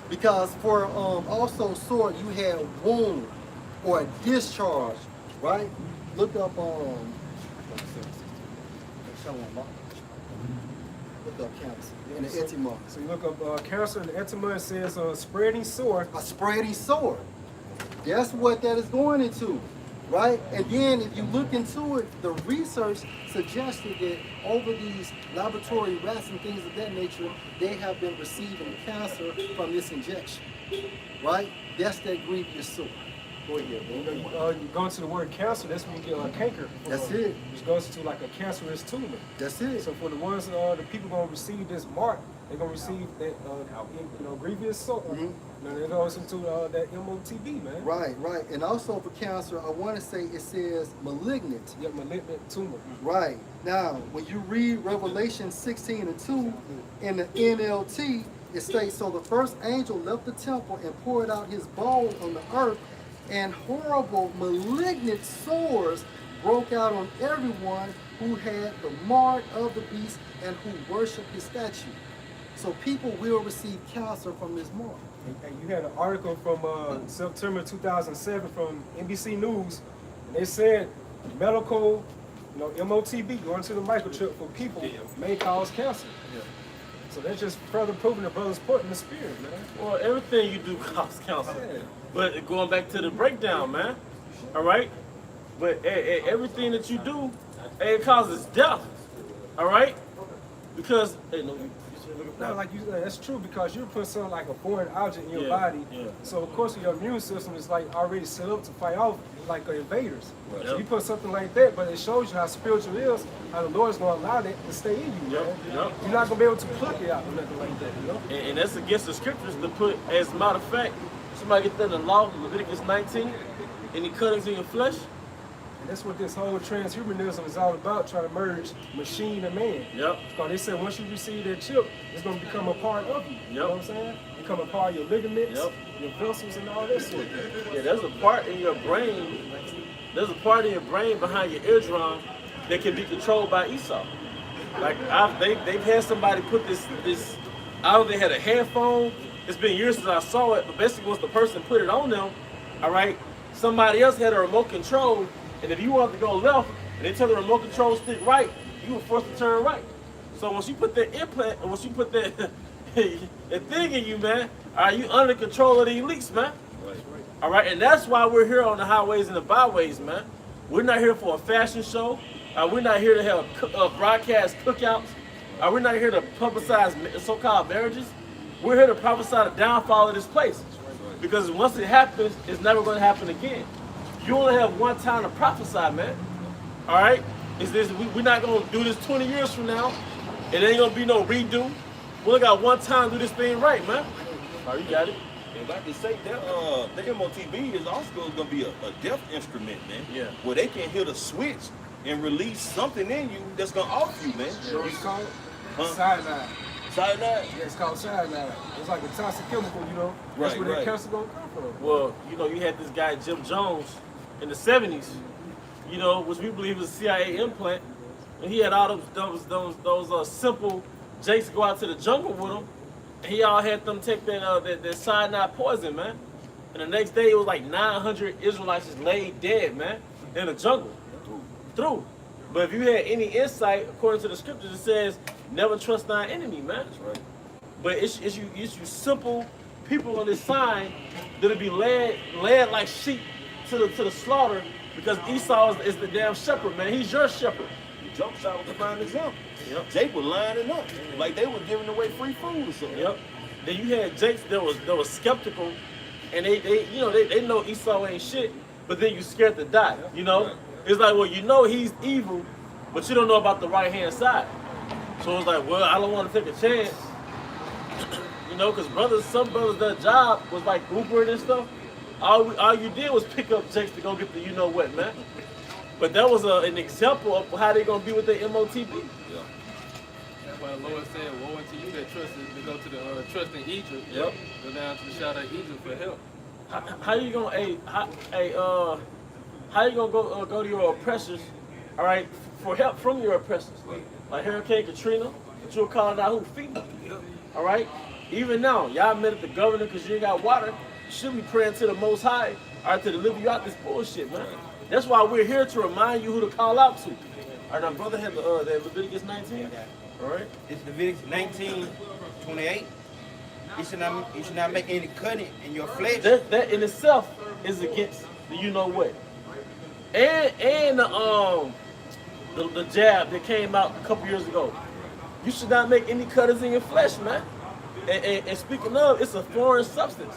Because for also sore, you had wound or a discharge, right? Look up cancer in the etyma. So you look up cancer in the etyma, it says spreading sore. A spreading sore. That's what that is going into, right? And then if you look into it, the research suggested that over these laboratory rats and things of that nature, they have been receiving cancer from this injection, right? That's that grievous sore. Go ahead, bro. You go into the word cancer, that's when you get canker. That's it. Which goes into like a cancerous tumor. That's it. So for the ones, the people gonna receive this mark, they're gonna receive that, grievous sore. Mhm. And it goes into that MOTB, man. Right, right. And also for cancer, I want to say it says malignant. Yeah, malignant tumor. Right. Now, when you read Revelation 16 and 2 in the NLT, it states, so the first angel left the temple and poured out his bowl on the earth, and horrible malignant sores broke out on everyone who had the mark of the beast and who worshiped his statue. So people will receive cancer from this mark. And you had an article from September 2007 from NBC News, and they said medical, MOTB, going to the microchip for people may cause cancer. Yeah. So that's just further proving the brother's point in the spirit, man. Well, everything you do causes cancer. Yeah. But going back to the breakdown, man. All right? But everything that you do, it causes death. All right? Because, No, like you said, that's true because you're putting something like a foreign object in your Yeah, body. yeah. So of course your immune system is like already set up to fight off like invaders. Right. So Yep. you put something like that, but it shows you how spiritual it is, how the Lord is going to allow that to stay in you. Yep, Man. yep. You're not going to be able to pluck it out or nothing like that, and that's against the scriptures to put, as a matter of fact, somebody get that in the law, Leviticus 19, any cuttings in your flesh. And that's what this whole transhumanism is all about, trying to merge machine and man. Yep. Because they said once you receive that chip, it's going to become a part of you. You know what I'm saying? Become a part of your ligaments, Yep. your vessels, and all that sort of thing. Yeah, there's a part in your brain, behind your eardrum that can be controlled by Esau. Like they've had somebody put this I don't think they had a headphone. It's been years since I saw it, but basically once the person put it on them, all right, somebody else had a remote control, and if you wanted to go left and they tell the remote control stick right, you were forced to turn right. So once you put that implant, and once you put that, that thing in you, man, all right, you under control of the elites, man. All right, and that's why we're here on the highways and the byways, man. We're not here for a fashion show. We're not here to have broadcast cookouts. We're not here to publicize so-called marriages. We're here to prophesy the downfall of this place. Because once it happens, it's never going to happen again. You only have one time to prophesy, man. All right? We're not going to do this 20 years from now. It ain't going to be no redo. We only got one time to do this thing right, man. All right, you got it. And like they say, the MOTB is also going to be a death instrument, man. Yeah. Where they can hit a switch and release something in you that's going to off you, man. You know what it's called? Huh? Cyanide. Cyanide? Yeah, it's called cyanide. It's like a toxic chemical, you know. That's Right, where that right. cancer gonna come from. Well, you know, you had this guy, Jim Jones, in the 70s, you know, which we believe was a CIA implant. And he had all those simple jakes go out to the jungle with him. And he all had them take that cyanide poison, man. And the next day, it was like 900 Israelites just laid dead, man, in the jungle. Through. But if you had any insight, according to the scriptures, it says, never trust thy enemy, man. That's right. But it's you simple people on this sign that'll be led like sheep to the slaughter because Esau is the damn shepherd, man. He's your shepherd. The jump shot was a prime example. Yep. Jake was lining up like they were giving away free food or something. Yep. Then you had Jakes that was skeptical, and they know Esau ain't shit, but then you scared to die. You know, Right. It's like, well, you know he's evil, but you don't know about the right hand side. So it's like, well, I don't want to take a chance. You know, because some brothers, their job was like Ubering and stuff. All you did was pick up Jakes to go get the you know what, man. But that was an example of how they gonna be with the MOTB. Yeah. That's why the Lord said, woe unto you that trust to go to the trust in Egypt. Yep. Go down to the shadow of Egypt for help. How you gonna how you gonna go to your oppressors, all right, for help from your oppressors? Like Hurricane Katrina, that you're calling out who? FEMA. All right? Even now, y'all mad at the governor because you ain't got water. You should be praying to the Most High, all right, to deliver you out this bullshit, man. That's why we're here to remind you who to call out to. All right, now, brother had the Leviticus 19. All right? It's Leviticus 19:28. You should not make any cutting in your flesh. That in itself is against the you know what. And the jab that came out a couple years ago. You should not make any cutters in your flesh, man. And speaking of, it's a foreign substance.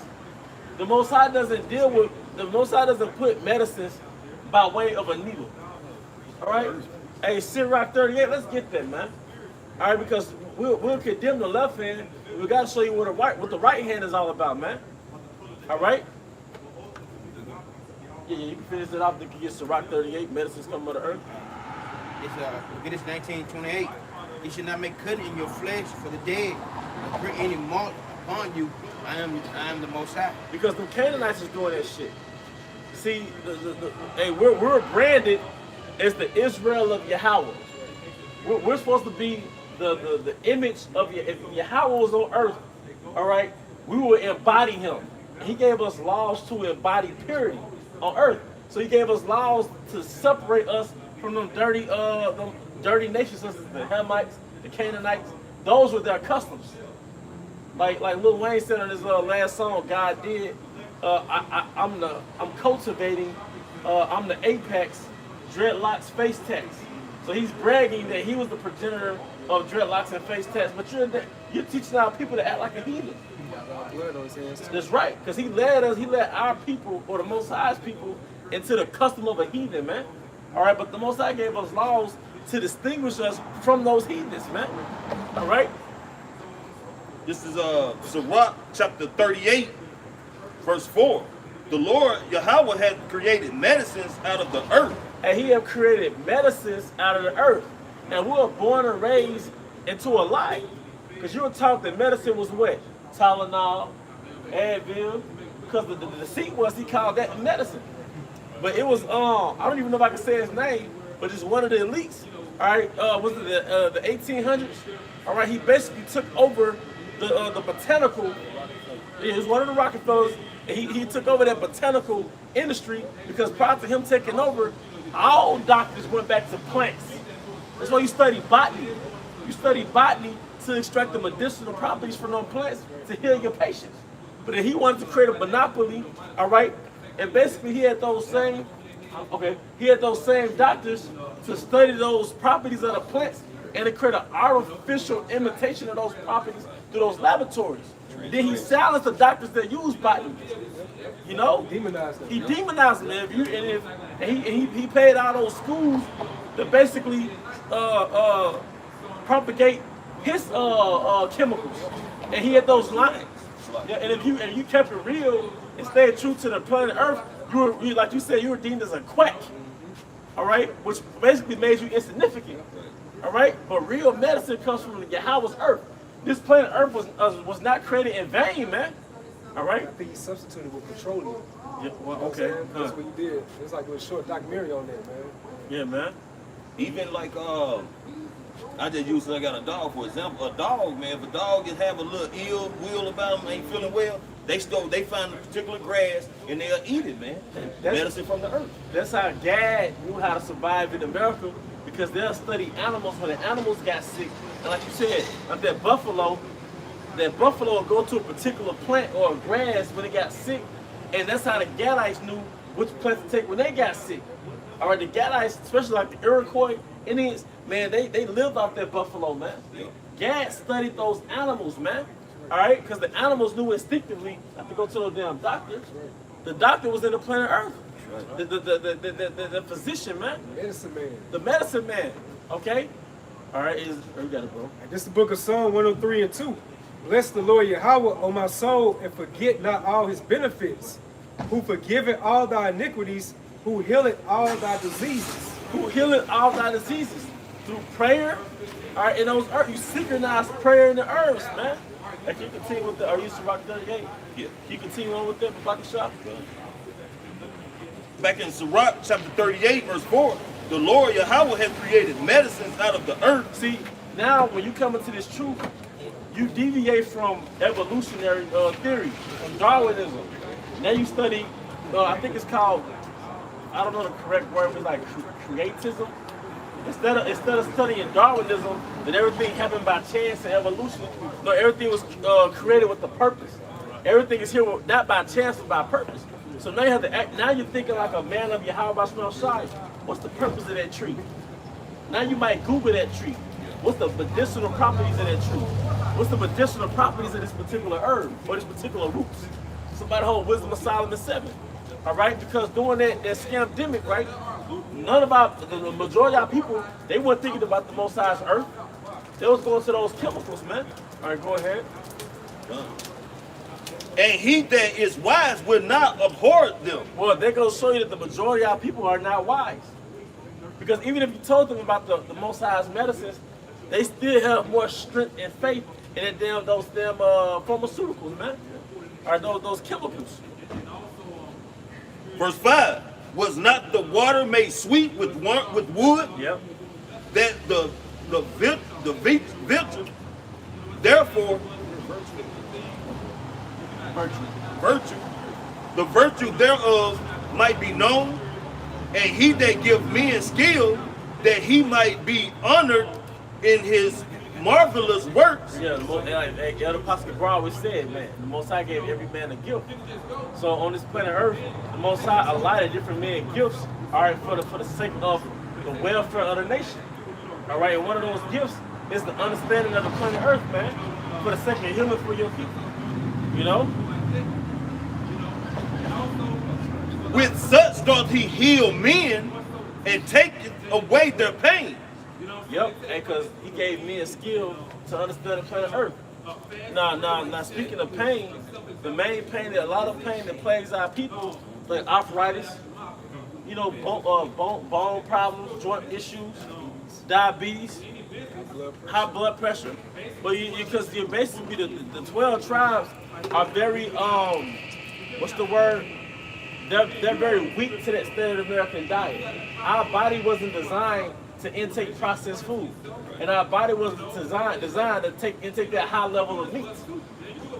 The Most High doesn't put medicines by way of a needle. All right? Hey, Sirach 38, let's get that, man. All right, because we'll condemn the left hand. We got to show you what the right hand is all about, man. All right? Yeah, you can finish it off. Then you can get Sirach 38, medicines come out of the earth. It's Leviticus 19:28. You should not make cutting in your flesh for the dead, or bring any mark upon you. I am the Most High. Because the Canaanites is doing that shit. See, hey, we're branded as the Israel of Yahweh. We're supposed to be the image of if Yahweh was on earth, all right, we will embody him. He gave us laws to embody purity on earth. So he gave us laws to separate us from them dirty nations such as the Hamites, the Canaanites. Those were their customs. Like Lil Wayne said on his last song, God did. I'm cultivating. I'm the apex. Dreadlocks face tats. So he's bragging that he was the progenitor of dreadlocks and face tats. But you're teaching our people to act like a heathen. That's right, because he led our people, or the Most High's people, into the custom of a heathen, man. All right, but the Most High gave us laws to distinguish us from those heathens, man. All right. This is Sirach chapter 38, verse 4. The Lord Yahweh had created medicines out of the earth. And he have created medicines out of the earth. And we were born and raised into a lie. Because you were taught that medicine was what? Tylenol, Advil. Because the deceit was he called that medicine. But it was, I don't even know if I can say his name, but it's one of the elites. All right, was it the 1800s? All right, he basically took over the botanical. He was one of the Rockefellers. And he took over that botanical industry because prior to him taking over, all doctors went back to plants. That's why you study botany. You study botany to extract the medicinal properties from those plants to heal your patients. But then he wanted to create a monopoly, all right? And basically he had those same doctors to study those properties of the plants and to create an artificial imitation of those properties through those laboratories. Then he silenced the doctors that use botany. You know? Demonized them. He demonized them. He paid all those schools to basically propagate his chemicals. And he had those lines. Yeah, and if you kept it real and stayed true to the planet Earth, you like you said, you were deemed as a quack. All right? Which basically made you insignificant. All right? But real medicine comes from Yahweh's earth. This planet Earth was not created in vain, man. All right? I think he substituted with petroleum. Yeah, well, You know what I'm okay. saying? That's what he did. It's like a short documentary on that, man. Yeah, man. Even like I just use I got a dog for example. A dog, man, if a dog is have a little ill will about him, ain't feeling well, they find a particular grass and they'll eat it, man. Medicine from the earth. That's how Gad knew how to survive in America, because they'll study animals when the animals got sick. And like you said, like that buffalo will go to a particular plant or a grass when it got sick, and that's how the Gadites knew which plant to take when they got sick. All right, the Gadites, especially like the Iroquois Indians, man, they lived off that buffalo, man. Gad studied those animals, man. All right, because the animals knew instinctively not to go to no damn doctor. The doctor was in the planet Earth. The physician, man. Medicine man. The medicine man. Okay? All right, you got it, bro. This is the book of Psalm 103 and 2. Bless the Lord Yahweh, O my soul, and forget not all his benefits, who forgiveth all thy iniquities, who healeth all thy diseases. Who healeth all thy diseases through prayer. All right, in those herbs, you synchronize prayer and the herbs, man. Like you continue with the, are you Sirach 38? Yeah. You continue on with that, Baka Shop? Back in Sirach chapter 38, verse 4, the Lord Yahweh has created medicines out of the earth. See, now when you come into this truth, you deviate from evolutionary theory, from Darwinism. Now you study, I think it's called, I don't know the correct word, but it's like creatism. Instead of studying Darwinism, that everything happened by chance and evolution, no, everything was created with a purpose. Everything is here not by chance, but by purpose. So now you have to act. Now you're thinking like a man of Yahweh Shai. What's the purpose of that tree? Now you might Google that tree. What's the medicinal properties of that tree? What's the medicinal properties of this particular herb or this particular root? Somebody hold Wisdom of Solomon 7. All right, because during that scamdemic, right? The majority of our people, they weren't thinking about the Most High's earth. They was going to those chemicals, man. All right, go ahead. And he that is wise will not abhor them. Well, they're going to show you that the majority of our people are not wise. Because even if you told them about the Most High's medicines, they still have more strength and faith in those damn pharmaceuticals, man. Or those chemicals. Verse 5, was not the water made sweet with wood? Yep. That the virtue, therefore, the virtue thereof might be known, and he that give men skill, that he might be honored in his marvelous works. Yeah, like Elder Pastor Brown always said, man, the Most High gave every man a gift. So on this planet Earth, the Most High allotted different men gifts, all right, for the sake of the welfare of the nation. All right, and one of those gifts is the understanding of the planet Earth, man, for the sake of healing for your people. You know? With such doth he heal men and take away their pain. Yep, and because he gave me a skill to understand the planet Earth. Now, speaking of pain, the main pain, a lot of pain that plagues our people, like arthritis, you know, bone problems, joint issues, diabetes, high blood pressure. But because you're basically the 12 tribes are very, what's the word? They're very weak to that standard American diet. Our body wasn't designed to intake processed food. And our body wasn't designed to intake that high level of meat.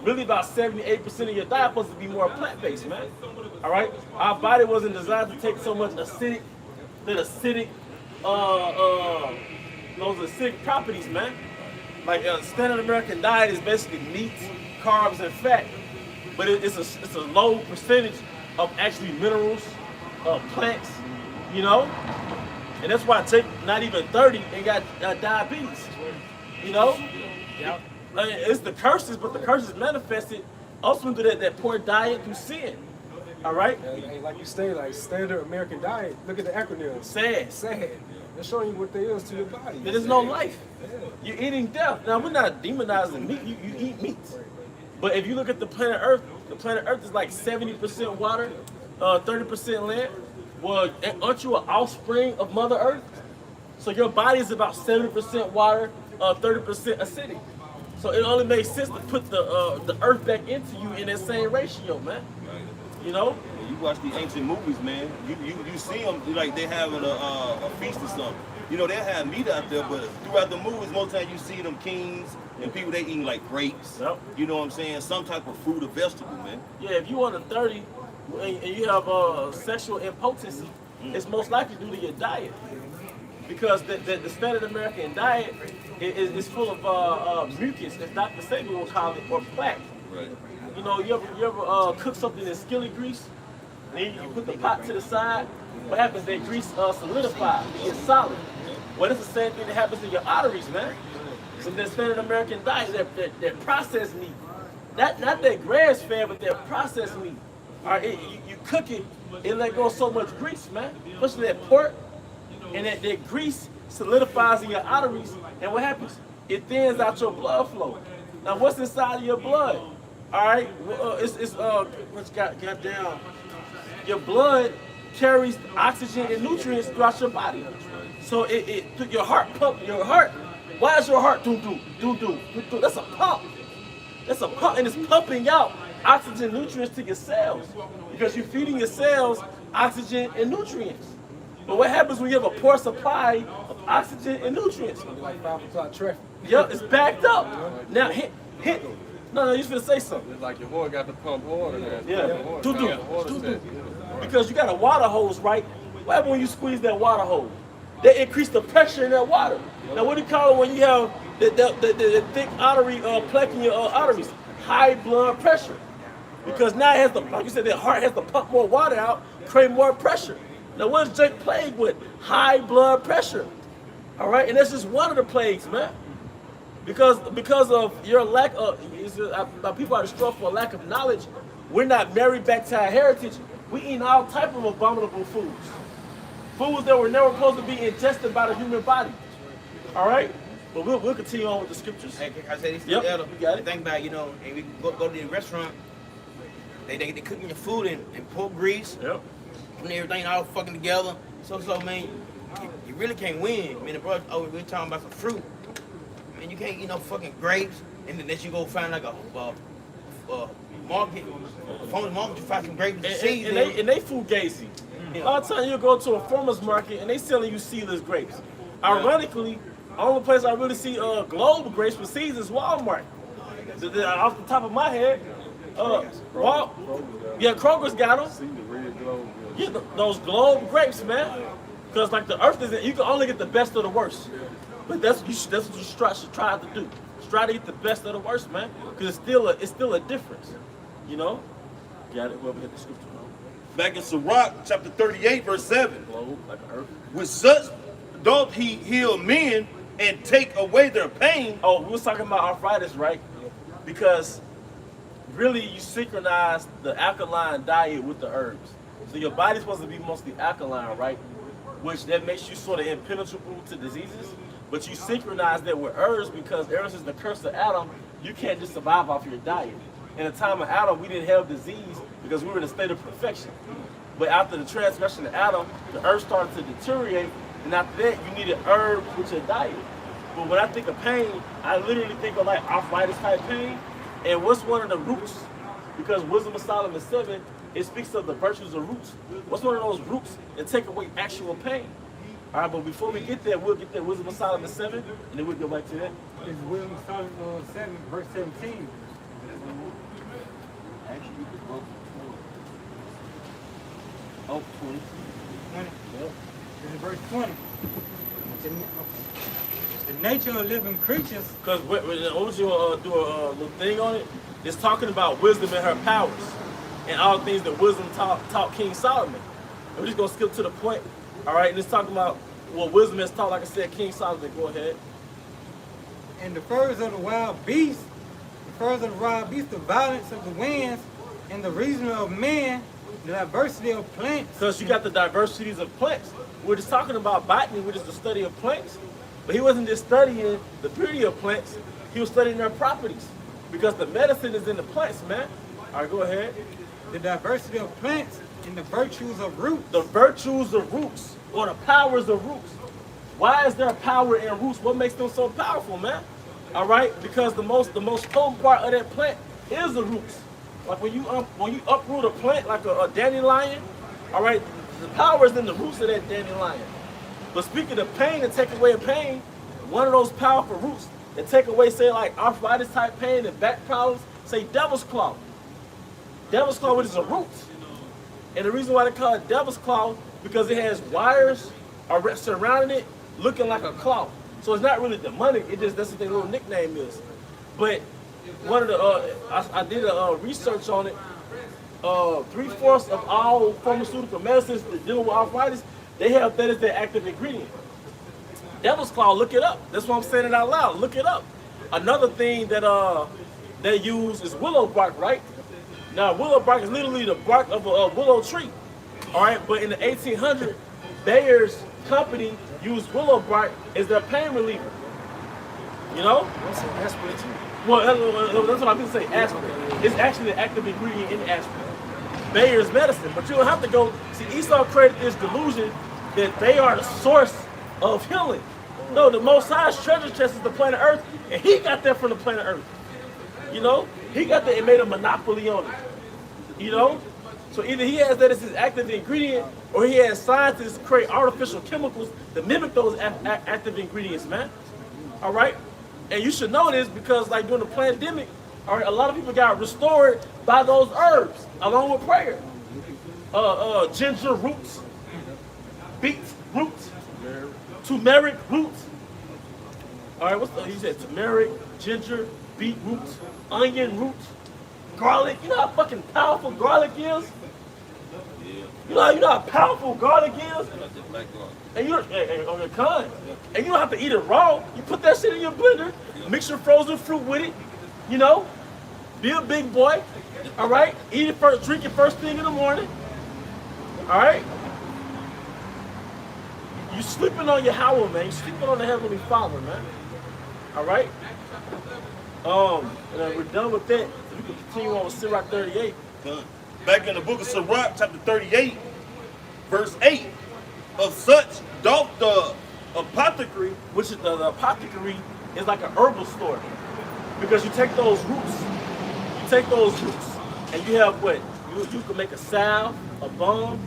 Really about 78% of your diet supposed to be more plant-based, man. All right? Our body wasn't designed to take so much those acidic properties, man. Like standard American diet is basically meat, carbs, and fat. But it's a low percentage of actually minerals, plants, you know? And that's why Jake, not even 30, and got diabetes, you know? Yep. It's the curses, but the curses manifested ultimately through that poor diet, through sin. All right? Hey, like you say, like standard American diet. Look at the acronyms. Sad. Sad. They're showing you what there is to your body. There's no life. You're eating death. Now, we're not demonizing meat. You eat meat. But if you look at the planet Earth is like 70% water, 30% land. Well, aren't you an offspring of Mother Earth? So your body is about 70% water, 30% acidic. So it only makes sense to put the earth back into you in that same ratio, man. You know? You watch the ancient movies, man. You see them like they having a feast or something. You know, they have meat out there, but throughout the movies, most times you see them kings and people they eating like grapes. Yep. You know what I'm saying? Some type of fruit or vegetable, man. Yeah, if you under 30 and you have sexual impotency, it's most likely due to your diet. Because the standard American diet is full of mucus, as Dr. Saban will call it, or plaque. Right. You know, you ever cook something in skillet grease, and then you put the pot to the side. What happens? That grease solidifies, it gets solid. Well, it's the same thing that happens in your arteries, man. So that standard American diet, that processed meat, not that grass fed, but that processed meat. All right, you cook it, it let go of so much grease, man. Especially that pork, and that grease solidifies in your arteries, and what happens? It thins out your blood flow. Now, what's inside of your blood? All right, what's goddamn? Your blood carries oxygen and nutrients throughout your body. So your heart pump. Your heart. Why is your heart do? That's a pump. That's a pump, and it's pumping out oxygen, nutrients to your cells because you're feeding your cells oxygen and nutrients. But what happens when you have a poor supply of oxygen and nutrients? Like 5 o'clock traffic. Yep, it's backed up. Now hit. No, you finna say something. It's like your boy got to pump water there. Yeah, do. Because you got a water hose, right? What happens when you squeeze that water hose? They increase the pressure in that water. Now, what do you call it when you have the thick artery plaque in your arteries? High blood pressure. Because now it has to, like you said, the heart has to pump more water out, create more pressure. Now, what is Jake plagued with? High blood pressure. All right, and that's just one of the plagues, man. Because of your lack of, people are destroyed for a lack of knowledge. We're not married back to our heritage. We eat all type of abominable foods. Foods that were never supposed to be ingested by the human body. All right? But we'll continue on with the scriptures. Hey, can I say this? Yep, Elder? you got it. Think about, you know, and we go to the restaurant, they cooking your food in pork grease, Yep. and everything all fucking together. So man, you really can't win. I mean, the brother, we're talking about some fruit. Man, you can't eat no fucking grapes, and then you go find like a market, farmer's market, you find some grapes and seeds. And they food gazy. A lot of times you go to a farmer's market and they selling you seedless grapes. Ironically, the only place I really see global grapes with seeds is Walmart. Off the top of my head, Kroger's got them. Yeah, those globe grapes, man. Because like the earth isn't, you can only get the best of the worst. But that's what you should try to do. Try to get the best of the worst, man. Because it's still a difference. You know? Got it? Whoever hit the scripture. Back in Sirach, chapter 38, verse 7. Globe, like an earth. With such doth he heal men and take away their pain. Oh, we was talking about arthritis, right? Because really you synchronize the alkaline diet with the herbs. So your body's supposed to be mostly alkaline, right? Which that makes you sort of impenetrable to diseases. But you synchronize that with herbs because ever since the curse of Adam, you can't just survive off your diet. In the time of Adam, we didn't have disease because we were in a state of perfection. But after the transgression of Adam, the earth started to deteriorate, and after that, you needed herbs with your diet. But when I think of pain, I literally think of like arthritis type pain. And what's one of the roots? Because Wisdom of Solomon 7, it speaks of the virtues of roots. What's one of those roots that take away actual pain? All right, but before we get there, we'll get that Wisdom of Solomon 7, and then we'll go back to that. It's Wisdom of Solomon 7, verse 17. Actually, you could go for 20. Oh, 20. 20. This is verse 20. The nature of living creatures. Because what you do a little thing on it, it's talking about wisdom and her powers, and all things that wisdom taught King Solomon. We're just going to skip to the point, all right? And it's talking about what wisdom has taught, like I said, King Solomon. Go ahead. And the furs of the wild beasts, the violence of the winds, and the reason of man, the diversity of plants. Because you got the diversities of plants. We're just talking about botany, which is the study of plants. But he wasn't just studying the beauty of plants, he was studying their properties. Because the medicine is in the plants, man. All right, go ahead. The diversity of plants and the virtues of roots. The virtues of roots, or the powers of roots. Why is there power in roots? What makes them so powerful, man? All right, because the most potent part of that plant is the roots. Like when you uproot a plant like a dandelion, all right, the power is in the roots of that dandelion. But speaking of pain and take away pain, one of those powerful roots that take away, say, like arthritis type pain and back problems, say devil's claw. Devil's claw, which is a root. And the reason why they call it devil's claw, because it has wires surrounding it looking like a claw. So it's not really demonic, that's what their little nickname is. But one of the, I did a research on it. 3/4 of all pharmaceutical medicines that deal with arthritis, they have that as their active ingredient. Devil's claw, look it up. That's why I'm saying it out loud. Look it up. Another thing that they use is willow bark, right? Now, willow bark is literally the bark of a willow tree. All right, but in the 1800s, Bayer's company used willow bark as their pain reliever. You know? That's an aspirin too. Well, that's what I'm going to say, aspirin. It's actually the active ingredient in aspirin. Bayer's medicine. But you don't have to go, see, Esau created this delusion that they are the source of healing. No, the Most High's treasure chest is the planet Earth, and he got that from the planet Earth. You know? He got that and made a monopoly on it. You know? So either he has that as his active ingredient, or he has scientists create artificial chemicals that mimic those active ingredients, man. All right? And you should know this because, like, during the pandemic, all right, a lot of people got restored by those herbs, along with prayer. Ginger roots, beet roots, turmeric roots. All right, you said turmeric, ginger, beet roots, onion roots, garlic. You know how fucking powerful garlic is? You know how powerful garlic is? And on your kind. And you don't have to eat it raw. You put that shit in your blender, mix your frozen fruit with it, you know? Be a big boy, all right? Eat it first, drink it first thing in the morning, all right? You sleeping on your Yahweh, man. You sleeping on the Heavenly Father, man, all right? And we're done with that. We can continue on with Sirach 38. Done. Back in the book of Sirach, chapter 38, verse 8, of such doth the apothecary, which is the apothecary is like an herbal store, because you take those roots, and you have what you can make a salve, a balm.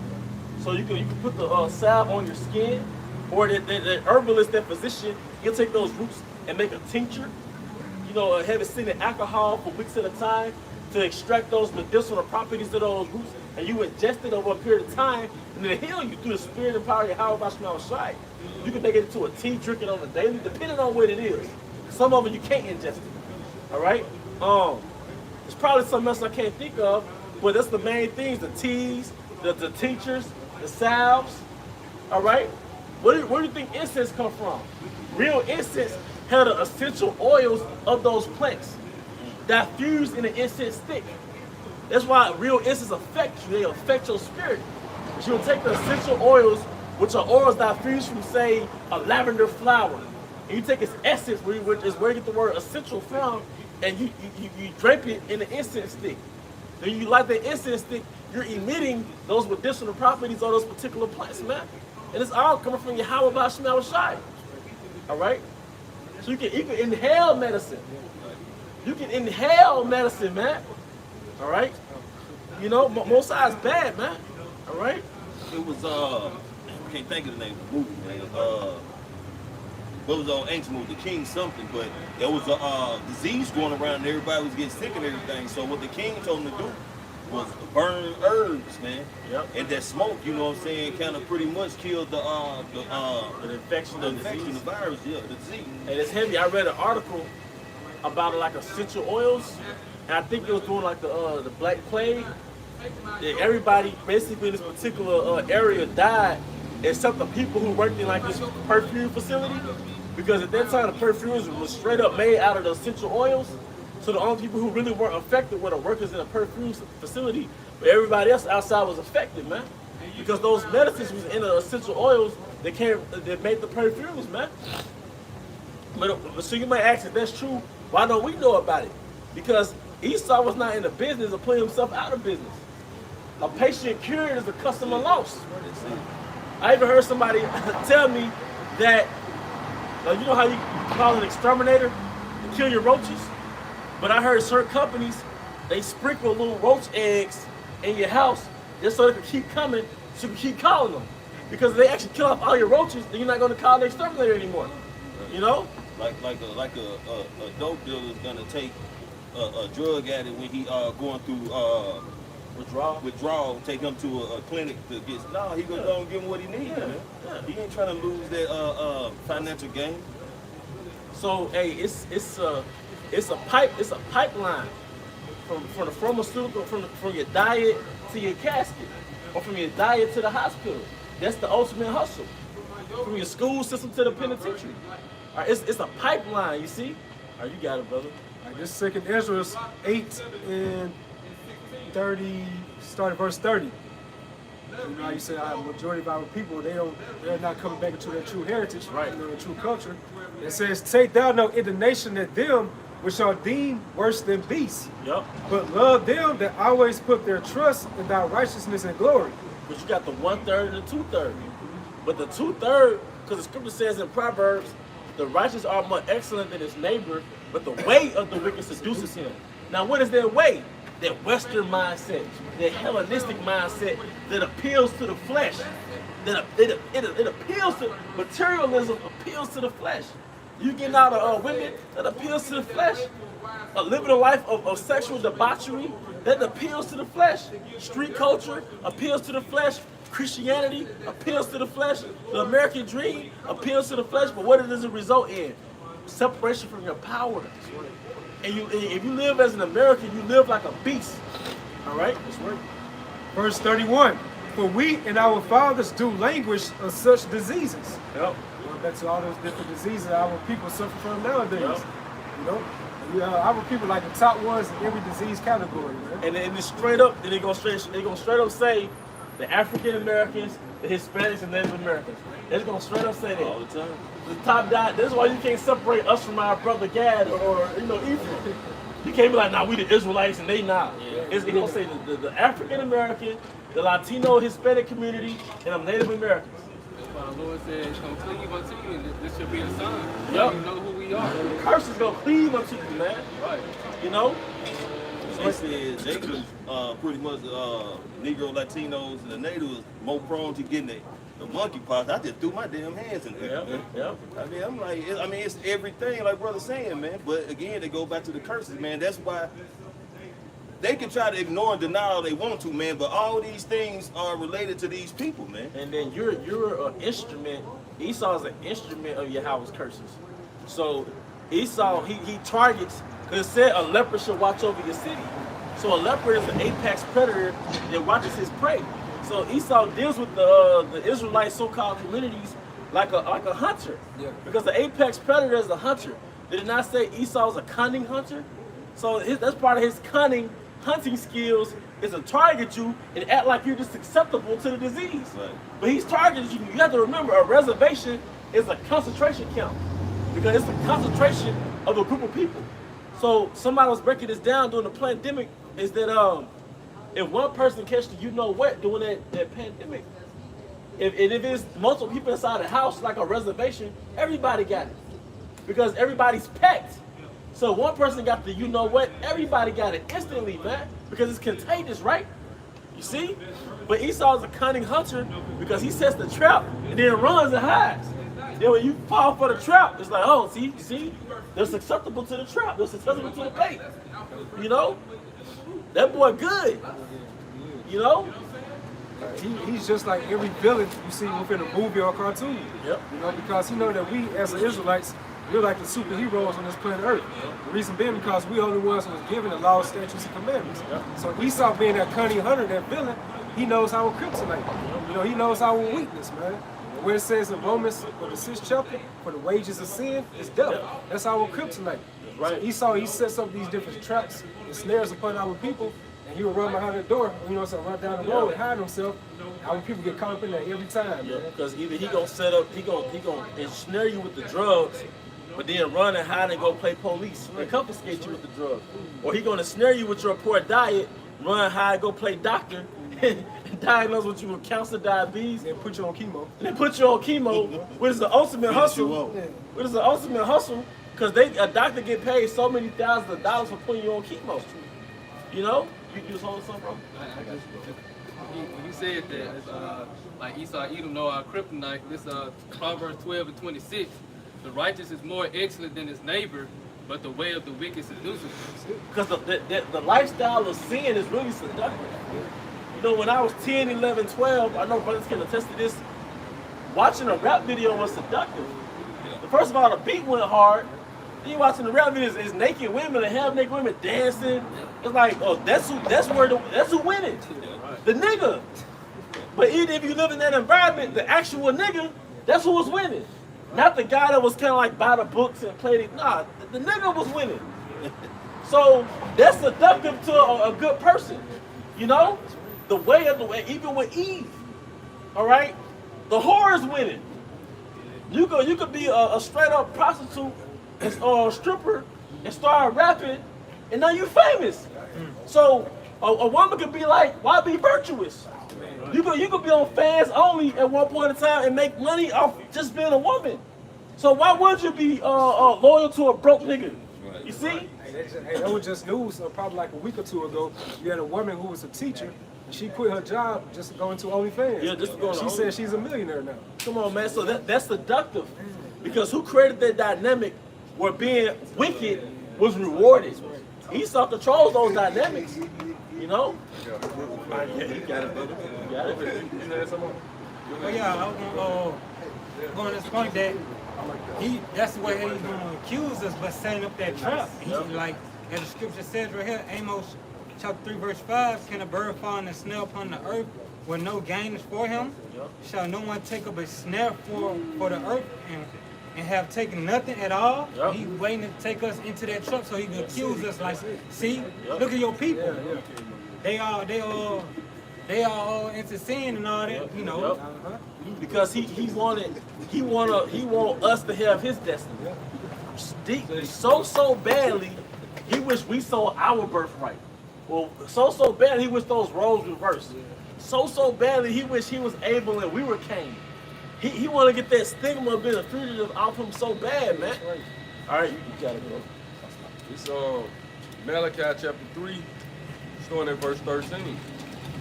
So you can put the salve on your skin, or the herbalist, that physician, he'll take those roots and make a tincture. You know, have it sit in alcohol for weeks at a time to extract those medicinal properties of those roots, and you ingest it over a period of time, and it'll heal you through the spirit and power of Yahweh Shai. You can make it into a tea, drink it on a daily, depending on what it is. Some of it you can't ingest it. All right. There's probably something else I can't think of, but that's the main things: the teas, the tinctures, the salves. All right. Where do you think incense come from? Real incense had the essential oils of those plants that fuse in an incense stick. That's why real incense affect you. They affect your spirit. But you'll take the essential oils, which are oils that fuse from, say, a lavender flower, and you take its essence, which is where you get the word essential from, and you drape it in an incense stick. Then you light the incense stick, you're emitting those medicinal properties of those particular plants, man. And it's all coming from Yahweh B'Shemel Shai. All right? So you can inhale medicine. You can inhale medicine, man. All right? You know, Most High is bad, man. All right? it was can't think of the name of the movie, man. What was on ancient movie, The King something, but there was a disease going around and everybody was getting sick and everything. So what the king told him to do was burn herbs, man. Yep. And that smoke, you know what I'm saying, kind of pretty much killed the infection, the virus, yeah, the disease. And it's heavy. I read an article about like essential oils, and I think it was doing like the Black Plague. And everybody basically in this particular area died, except the people who worked in like this perfume facility, because at that time the perfumes was straight up made out of the essential oils. So the only people who really weren't affected were the workers in a perfume facility, but everybody else outside was affected, man, because those medicines was in the essential oils that made the perfumes, man. But so you might ask if that's true, why don't we know about it? Because Esau was not in the business of putting himself out of business. A patient cured is a customer lost. I even heard somebody tell me that, you know how you call an exterminator to kill your roaches? But I heard certain companies, they sprinkle little roach eggs in your house just so they can keep coming, so you can keep calling them. Because if they actually kill off all your roaches, then you're not going to call the exterminator anymore. You know? Like a dope dealer is gonna take a drug addict when he going through withdrawal, take him to a clinic to get. No, he gonna go and give him what he needs, man. Yeah. He ain't trying to lose that financial gain. So hey, it's a pipeline from the pharmaceutical, from your diet to your casket, or from your diet to the hospital. That's the ultimate hustle. From your school system to the penitentiary. All right, it's a pipeline, you see? All right, you got it, brother. Like this second Ezra 8 and 30, starting verse 30. You know how you say a majority of our people, they're not coming back into their true heritage, right? Their true culture. It says, take thou no indignation at them which are deemed worse than beasts. Yep. But love them that always put their trust in thy righteousness and glory. But you got the 1/3 and the 2/3. But the 2/3, because the scripture says in Proverbs, the righteous are more excellent than his neighbor, but the way of the wicked seduces him. Now, what is their way? That Western mindset, that Hellenistic mindset that appeals to the flesh. It appeals to materialism, appeals to the flesh. You getting out of women, that appeals to the flesh. Living a life of sexual debauchery, that appeals to the flesh. Street culture appeals to the flesh. Christianity appeals to the flesh. The American dream appeals to the flesh. But what does it result in? Separation from your power. And if you live as an American, you live like a beast. All right? That's right. Verse 31. For we and our fathers do languish of such diseases. Yep. Going back to all those different diseases our people suffer from nowadays. Yep. You know, our people like the top ones in every disease category. Man. And it's straight up. They're gonna straight up say the African Americans, the Hispanics, and Native Americans. They're gonna straight up say that All the time. The top guy. That's why you can't separate us from our brother Gad or Ephraim. You can't be like, nah, we the Israelites and they not. Yeah. It's gonna say the African American, the Latino, Hispanic community, and the Native Americans. The Lord said it's going to cleave unto you, and this should be the sign. Yep. You know who we are. The curse is going to cleave unto you, man. Right. You know? They said they was pretty much Negro, Latinos, and the natives more prone to getting the monkeypox. I just threw my damn hands in there. Yep. I mean, I'm like, it's everything, like brother saying, man. But again, they go back to the curses, man. That's why they can try to ignore and deny all they want to, man. But all these things are related to these people, man. And then you're an instrument. Esau is an instrument of Yahweh's curses. So Esau, he targets, because it said a leper should watch over your city. So a leper is an apex predator that watches his prey. So Esau deals with the Israelite so-called communities like a hunter. Yeah. Because the apex predator is a hunter. Did it not say Esau's a cunning hunter? So that's part of his cunning hunting skills is to target you and act like you're just susceptible to the disease. Right. But he's targeting you. You have to remember, a reservation is a concentration camp because it's a concentration of a group of people. So somebody was breaking this down during the pandemic is that if one person catches the you-know-what during that pandemic, if it's multiple people inside the house like a reservation, everybody got it because everybody's packed. So one person got the you-know-what, everybody got it instantly, man, because it's contagious, right? You see? But Esau is a cunning hunter because he sets the trap and then runs and hides. Then when you fall for the trap, it's like, oh, see, they're susceptible to the trap. They're susceptible to the bait. You know? That boy good. You know? He's just like every villain you see within a movie or cartoon. Yep. You know, because he know that we as the Israelites, we're like the superheroes on this planet Earth. The reason being because we only ones who was given the laws, statutes, and commandments. So Esau being that cunning hunter, that villain, he knows our kryptonite. You know, he knows our weakness, man. And where it says in Romans, for the 6th chapter, for the wages of sin is death. That's our kryptonite. Right. So Esau, he sets up these different traps and snares upon our people, and he will run behind the door, you know, so run down the road and hide himself. Our people get caught up in that every time. Yeah, because either he gonna set up, he gonna ensnare you with the drugs, but then run and hide and go play police and confiscate you with the drugs. Or he gonna snare you with your poor diet, run, hide, go play doctor, and diagnose with you with cancer, diabetes, And put you on chemo. and then put you on chemo, which is the ultimate hustle. Which is the ultimate hustle, because a doctor get paid so many thousands of dollars for putting you on chemo. You know? You was holding something, bro? When you said that, it's, like Esau, Edom know our kryptonite. This Proverbs 12:26. The righteous is more excellent than his neighbor, but the way of the wicked seduces him. Because the lifestyle of sin is really seductive. You know, when I was 10, 11, 12, I know brothers can attest to this, watching a rap video was seductive. First of all, the beat went hard. Then you watching the rap videos, it's naked women and half naked women dancing. It's like, oh, that's who winning. The nigga. But even if you live in that environment, the actual nigga, that's who was winning. Not the guy that was kind of like by the books and played it. Nah, the nigga was winning. So that's seductive to a good person. You know? The way, even with Eve. All right? The whore is winning. You could be a straight up prostitute or stripper and start rapping, and now you famous. So a woman could be like, why be virtuous? You could be on fans only at one point in time and make money off just being a woman. So why would you be loyal to a broke nigga? You see? Hey, that was just news. Probably like a week or two ago. You had a woman who was a teacher. She quit her job just to go into OnlyFans. Yeah, just to go into She Only- said she's a millionaire now. Come on, man. So that's seductive. Because who created that dynamic where being wicked was rewarded? Esau controls those dynamics. You know? Yeah, you got it, brother. You got it. Well, yeah, I was going to this point that that's the way he's going to accuse us, but setting up that trap. He, like, as the scripture says right here, Amos chapter 3, verse 5, can a bird fall in a snare upon the earth where no gain is for him? Shall no one take up a snare for the earth and have taken nothing at all? He waiting to take us into that trap so he can accuse us like, see, look at your people. They are all into sin and all that, you know. Because he want us to have his destiny. So badly, he wish we sold our birthright. Well, so badly, he wish those roles reversed. So badly, he wish he was Abel and we were Cain. He want to get that stigma of being a fugitive off him so bad, man. All right, you got it, bro. It's Malachi chapter 3, starting at verse 13.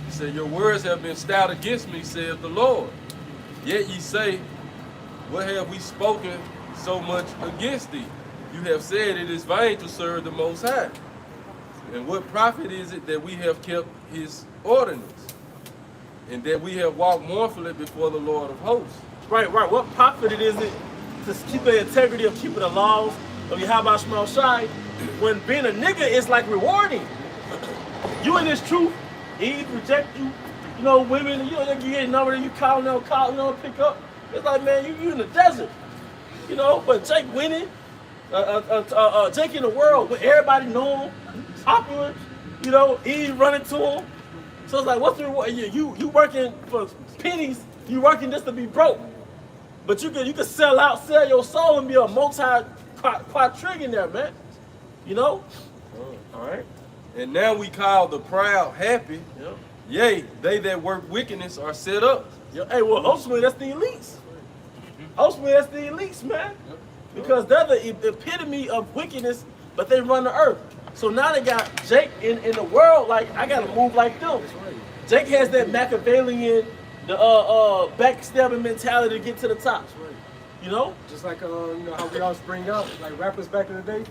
He said, your words have been stout against me, saith the Lord. Yet ye say, what have we spoken so much against thee? You have said it is vain to serve the Most High. And what profit is it that we have kept his ordinance, and that we have walked mournfully before the Lord of hosts? Right. What profit is it to keep the integrity of keeping the laws of Yahweh Shema Shai when being a nigga is like rewarding? You in this truth, Eve reject you, you know, women, you get a number that you call, pick up. It's like, man, you in the desert, you know, but Jake winning, Jake in the world where everybody know him, popular, you know, Eve running to him. So it's like, what's the reward? You working for pennies, you working just to be broke. But you could sell your soul and be a multi-quadrillionaire, man. You know? All right. And now we call the proud happy. Yep. Yea, they that work wickedness are set up. Hey, well, ultimately, that's the elites. Ultimately, that's the elites, man. Because they're the epitome of wickedness, but they run the earth. So now they got Jake in the world, like, I got to move like them. Jake has that Machiavellian, the backstabbing mentality to get to the top. You know? Just like you know how we always bring up like rappers back in the day,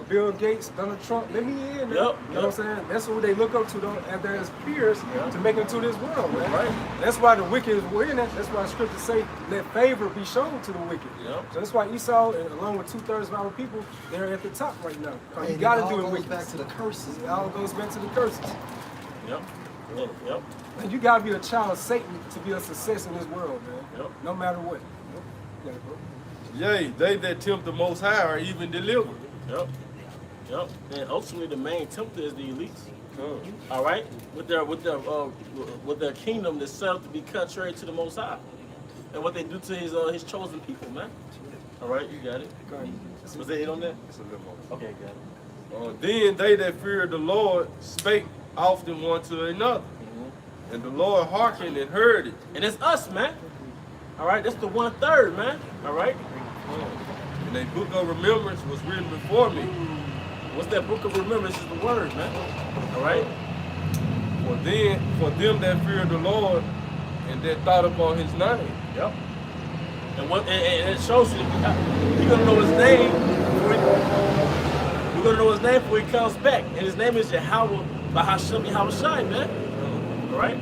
Bill Gates, Donald Trump, let me in. Man. You know what I'm saying? That's what they look up to though, as peers to make it to this world, man. Right. That's why the wicked is winning. That's why scriptures say, let favor be shown to the wicked. So that's why Esau, and along with 2/3 of our people, they're at the top right now. You gotta do it goes wicked. back to the curses. It all goes back to the curses. Yep. And you gotta be a child of Satan to be a success in this world, man. Yep. No matter what. Yeah, bro. Yea, they that tempt the Most High are even delivered. Yep. And ultimately, the main tempter is the elites. All right, with their kingdom that's set up to be contrary to the Most High, and what they do to his chosen people, man. All right, you got it. Was that it on that? It's a little more. Okay, got it. Then they that feared the Lord spake often one to another. And the Lord hearkened and heard it. And it's us, man. All right, that's the 1/3, man. All right. And a book of remembrance was written before me. What's that book of remembrance? Is the word, man. All right. For them that feared the Lord and that thought upon His name. Yep. And it shows you you're gonna know His name. You're gonna know His name before He comes back, and His name is Yahweh Bahasham Yahushai, man. All right.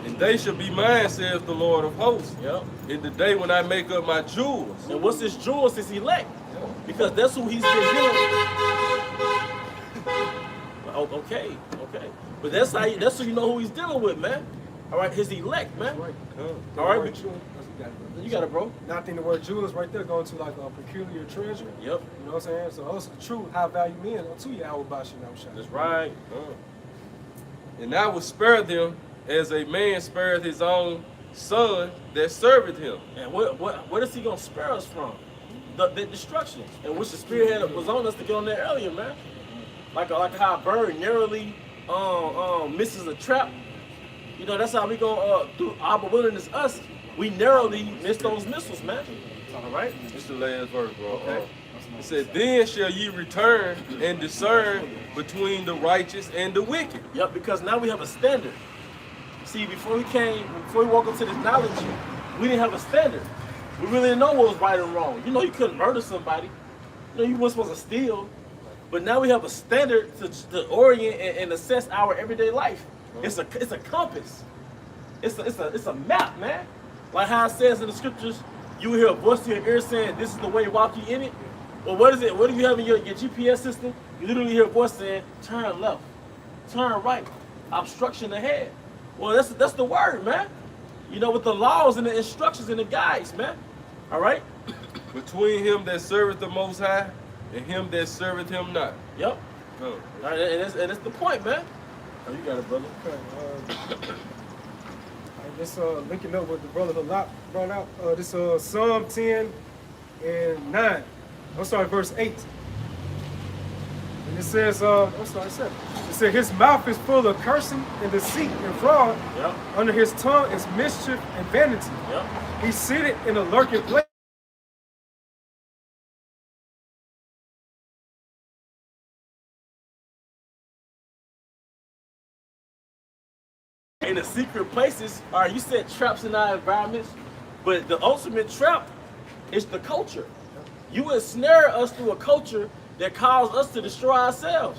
And they shall be mine, says the Lord of hosts. Yep. In the day when I make up my jewels. And what's His jewels? His elect. Because that's who He's been dealing with. Okay. But that's who you know who He's dealing with, man. All right, His elect, man. All right, you got it, bro. Now I think the word jewel is right there going to like a peculiar treasure. Yep. You know what I'm saying? So those are true high value men unto Yahweh Bashim. That's right. And I will spare them as a man spareth his own son that serveth him. And what is He gonna spare us from? The destruction, and which the Spirit was on us to get on there earlier, man. Like how a bird narrowly misses a trap. You know, that's how we go through our wilderness. Us, we narrowly miss those missiles, man. All right. It's the last verse, bro. Okay. It said, "Then shall ye return and discern between the righteous and the wicked." Yep, because now we have a standard. See, before we walked into this knowledge, we didn't have a standard. We really didn't know what was right and wrong. You know, you couldn't murder somebody. You know, you weren't supposed to steal. But now we have a standard to orient and assess our everyday life. It's a compass. It's a map, man. Like how it says in the scriptures, you will hear a voice in your ear saying, "This is the way, walk ye in it." Well, what is it? What do you have in your GPS system? You literally hear a voice saying, "Turn left, turn right, obstruction ahead." Well, that's the word, man. You know, with the laws and the instructions and the guides, man. All right? Between him that serveth the Most High and him that serveth him not. Yep. All right, and that's the point, man. Oh, you got it, brother. Okay. Just linking up with the brother Halak brought out. This Psalm 10 and 9. I'm sorry, verse 8. And it says, I'm sorry, 7. It said, his mouth is full of cursing and deceit and fraud. Yep. Under his tongue is mischief and vanity. Yep. He sitteth in a lurking place. In the secret places, all right, you said traps in our environments, but the ultimate trap is the culture. You ensnare us through a culture that caused us to destroy ourselves.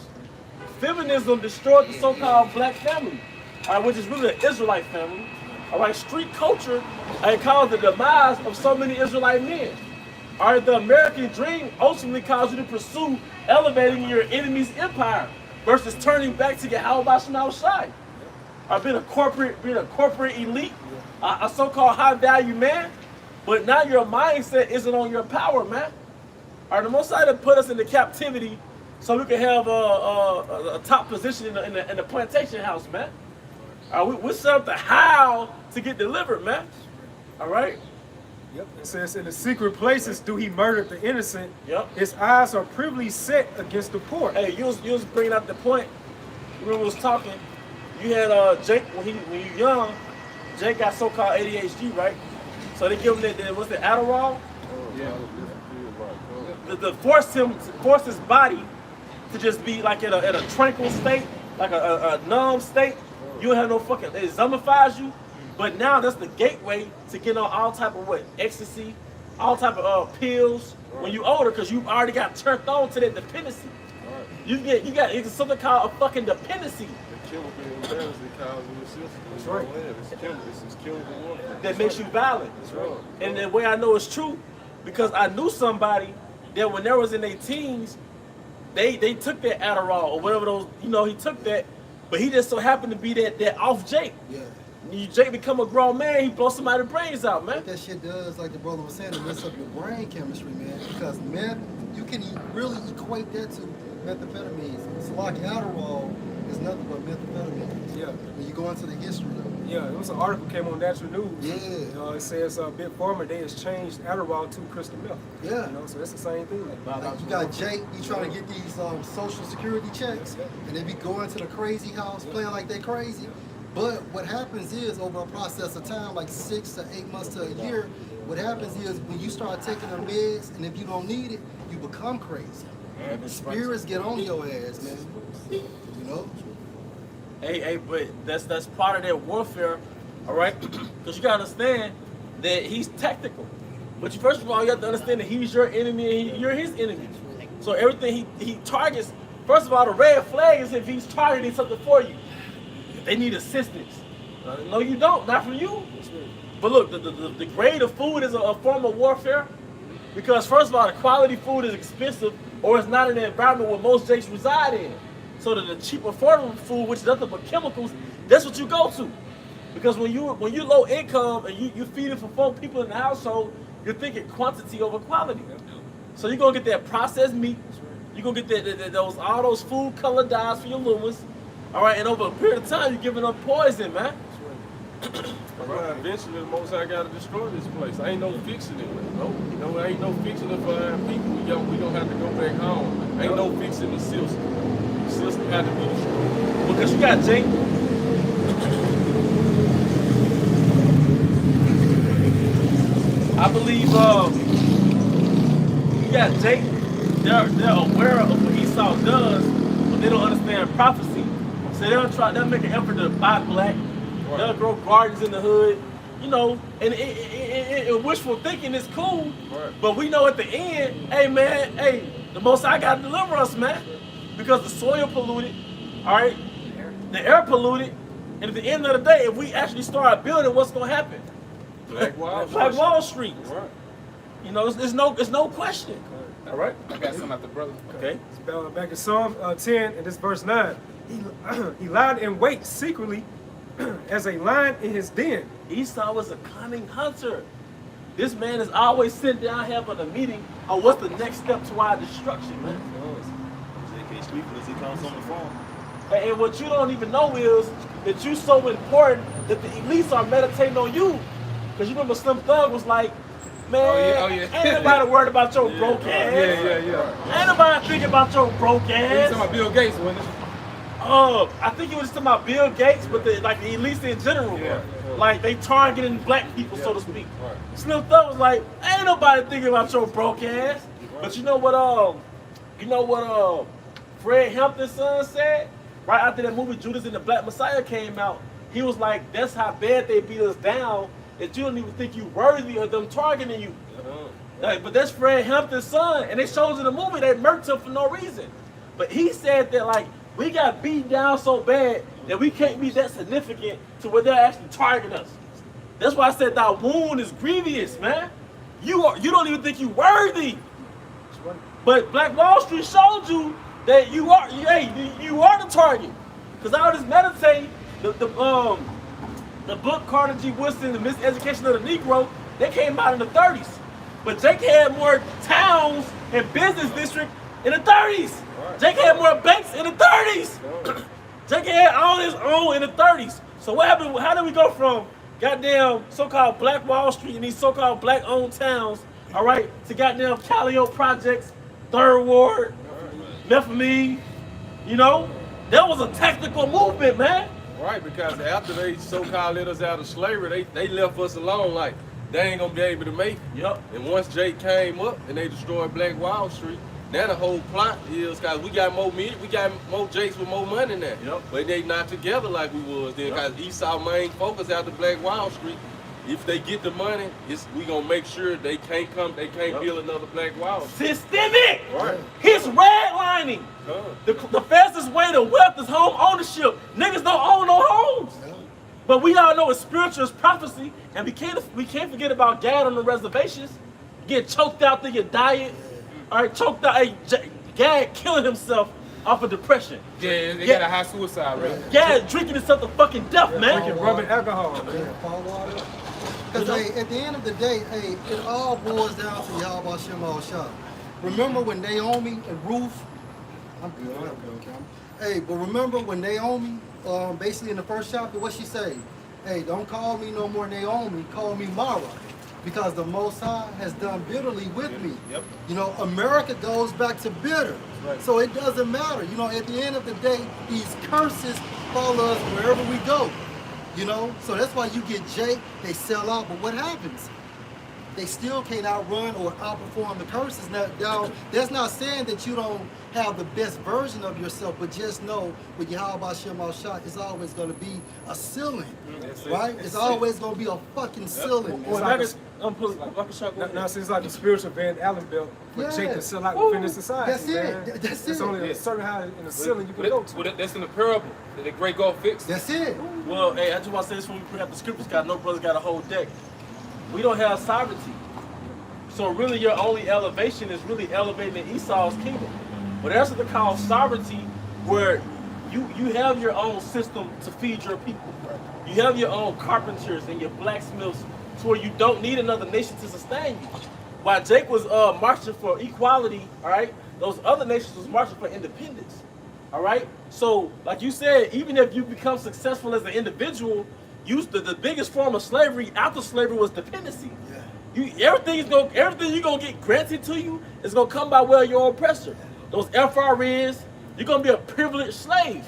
Feminism destroyed the so-called black family, all right, which is really an Israelite family. All right, street culture caused the demise of so many Israelite men. All right, the American dream ultimately caused you to pursue elevating your enemy's empire versus turning back to Yahweh Bashim Shai. Being a corporate elite, a so-called high-value man, but now your mindset isn't on your power, man. All right, the Most High put us into captivity so we can have a top position in the plantation house, man. All right, we set up the how to get delivered, man. All right. Yep. It says, in the secret places do he murder the innocent. Yep. His eyes are privily set against the poor. Hey, you was bringing up the point. When we was talking, you had Jake when you were young. Jake got so-called ADHD, right? So they give him what's the Adderall? To force his body to just be like at a tranquil state, like a numb state. You don't have no fucking, it zombifies you. But now that's the gateway to get on all type of ecstasy, all type of pills when you older, because you already got turned on to that dependency. You got it's something called a fucking dependency. The chemical imbalance that causes your system. That's right. It's chemical warfare. That makes you violent. That's right. And the way I know it's true, because I knew somebody that when they was in their teens, they took that Adderall or whatever those, he took that, but he just so happened to be that off Jake. Yeah. Jake become a grown man, he blow somebody's brains out, man. What that shit does, like the brother was saying, it mess up your brain chemistry, man. Because meth, you can really equate that to methamphetamines. It's like Adderall is nothing but methamphetamines. Yeah. When you go into the history of it. Yeah, it was an article came on Natural News. Yeah. It says Big Pharma, they has changed Adderall to crystal meth. Yeah. So it's the same thing. Like you got Jake, he trying to get these social security checks, and they be going to the crazy house, playing like they crazy. But what happens is, over a process of time, like 6 to 8 months to a year, what happens is when you start taking the meds, and if you don't need it, you become crazy. Spirits get on your ass, man. You know? Hey, but that's part of that warfare, all right? Because you gotta understand that he's tactical. But first of all, you have to understand that he's your enemy and you're his enemy. So everything he targets, first of all, the red flag is if he's targeting something for you. They need assistance. No, you don't. Not from you. But look, the grade of food is a form of warfare, because first of all, the quality food is expensive, or it's not in the environment where most Jakes reside in. So that the cheap, affordable food, which is nothing but chemicals, that's what you go to. Because when you're low income and you're feeding for 4 people in the household, you're thinking quantity over quality. So you're gonna get that processed meat. You're gonna get all those food color dyes for your little ones. All right, and over a period of time, you're giving them poison, man. Right. Eventually, the Most High got to destroy this place. Ain't no fixing it. No, ain't no fixing it for our people. We gonna have to go back home. Ain't no fixing the system. The system had to be destroyed. Because you got Jake. I believe you got Jake. They're aware of what Esau does, but they don't understand prophecy. So they'll make an effort to buy black. Right. They'll grow gardens in the hood, and wishful thinking is cool. Right. But we know at the end, the Most High got to deliver us, man, because the soil polluted, all right, the air polluted, and at the end of the day, if we actually start building, what's gonna happen? Black Wall Street. Right. It's no question. All right. I got something out the brother. Okay. Back in Psalm 10, and this verse 9. He lied in wait secretly as a lion in his den. Esau was a cunning hunter. This man is always sitting down having a meeting on what's the next step to our destruction, man. They can't sleep unless he comes on the phone. And what you don't even know is that you're so important that the elites are meditating on you. Because you remember Slim Thug was like, man, ain't nobody worried about your broke ass. Yeah. Ain't nobody thinking about your broke ass. You talking about Bill Gates, wasn't it? I think he was talking about Bill Gates, but the elites in general. Yeah. Like they targeting black people, so to speak. Right. Slim Thug was like, ain't nobody thinking about your broke ass. But you know what Fred Hampton's son said? Right after that movie Judas and the Black Messiah came out, he was like, that's how bad they beat us down, that you don't even think you worthy of them targeting you. Like, but that's Fred Hampton's son, and they showed in the movie they murked him for no reason. But he said that like we got beat down so bad that we can't be that significant to where they're actually targeting us. That's why I said that wound is grievous, man. You don't even think you worthy. But Black Wall Street showed you that you are the target. Because I was just meditating, the book Carter G. Woodson, The Miseducation of the Negro, they came out in the 30s. But Jake had more towns and business districts in the 30s. Jake had more banks in the 30s. Jake had all his own in the 30s. So what happened? How did we go from goddamn so-called Black Wall Street and these so-called black-owned towns, all right, to goddamn Callio Projects, Third Ward, Methamine, That was a tactical movement, man. Right, because after they so-called let us out of slavery, they left us alone like they ain't gonna be able to make it. Yep. And once Jake came up and they destroyed Black Wall Street, Now the whole plot is cause we got more Jakes with more money now. Yep. But they not together like we was then. Yep. Cause Esau main focus after Black Wall Street. If they get the money, we gonna make sure they can't build another Black Wall Street. Systemic. Right. He's redlining. The fastest way to wealth is home ownership. Niggas don't own no homes. But we all know it's spiritual, it's prophecy, and we can't forget about Gad on the reservations. Get choked out through your diet. All right, choked out. Hey, Gad killing himself off of depression. Yeah, they got a high suicide rate. Gad drinking himself to fucking death, man. Drinking rubbing alcohol. Fall water. Because hey, at the end of the day, hey, it all boils down to Yahweh Shem Shah. Remember when Naomi and Ruth, I'm good, okay. Hey, but remember when Naomi, basically in the first chapter, what she say? Hey, don't call me no more Naomi, call me Mara. Because the Most High has done bitterly with me. Yep. You know, America goes back to bitter. Right. So it doesn't matter. You know, at the end of the day, these curses follow us wherever we go. You know, so that's why you get Jake, they sell out, but what happens? They still can't outrun or outperform the curses. Now, that's not saying that you don't have the best version of yourself, but just know with Yahweh Shem Shah, it's always going to be a ceiling, right? It's always going to be a fucking ceiling. Now, it's like the spiritual Van Allen belt for Jake to sell out within the society. That's man. it. That's It's it. only a certain height in the ceiling you can go to. Well, that's in the parable that the great gulf fixed. That's it. Well, hey, I just want to say this when we bring up the scriptures, because no brothers got a whole deck. We don't have sovereignty. So really your only elevation is really elevating Esau's kingdom. But that's what they call sovereignty, where you have your own system to feed your people. You have your own carpenters and your blacksmiths to where you don't need another nation to sustain you. While Jake was marching for equality, all right, those other nations was marching for independence. All right? So, like you said, even if you become successful as an individual, the biggest form of slavery after slavery was dependency. Everything you're gonna get granted to you is gonna come by way of your oppressor. Those FRNs, you're gonna be a privileged slave.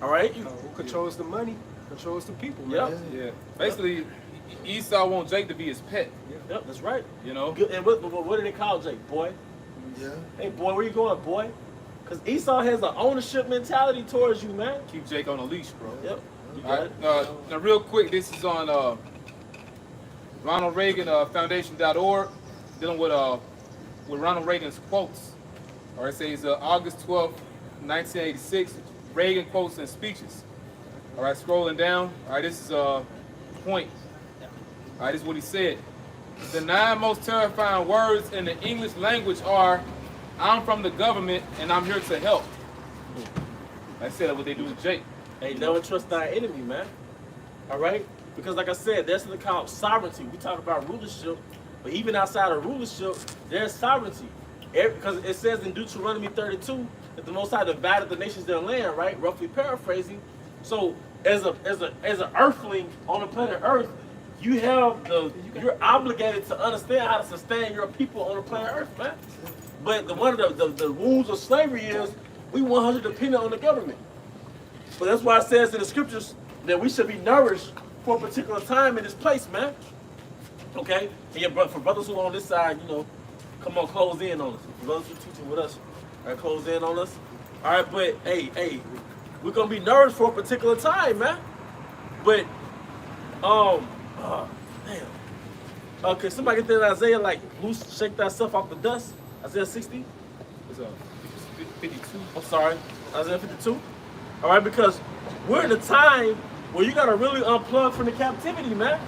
All right? Who controls the money, controls the people, man. Yep. Yeah. Basically, Esau wants Jake to be his pet. Yep, that's right. You know? Good. And what do they call Jake? Boy? Yeah. Hey, boy, where you going, boy? Because Esau has an ownership mentality towards you, man. Keep Jake on a leash, bro. Yep. You All got right. it. Now, real quick, this is on Ronald Reagan Foundation.org, dealing with Ronald Reagan's quotes. All right, it says August 12th, 1986, Reagan quotes and speeches. All right, scrolling down. All right, this is a point. All right, this is what he said. The 9 most terrifying words in the English language are, I'm from the government and I'm here to help. I said what they do with Jake. Hey, never trust thy enemy, man. All right? Because like I said, that's what they call sovereignty. We talk about rulership, but even outside of rulership, there's sovereignty. Because it says in Deuteronomy 32 that the Most High divided the nations their land, right? Roughly paraphrasing. So as an earthling on the planet Earth, you're obligated to understand how to sustain your people on the planet Earth, man. But one of the rules of slavery is we 100% dependent on the government. But that's why it says in the scriptures that we should be nourished for a particular time in this place, man. Okay? And yeah, for brothers who are on this side, you know, come on, close in on us. For brothers who are teaching with us, all right, close in on us. All right, but hey, we're gonna be nourished for a particular time, man. But damn. Okay, somebody get that Isaiah like loose, shake thyself off the dust. Isaiah 60. It's 52. I'm sorry, Isaiah 52. All right, because we're in a time where you gotta really unplug from the captivity, man.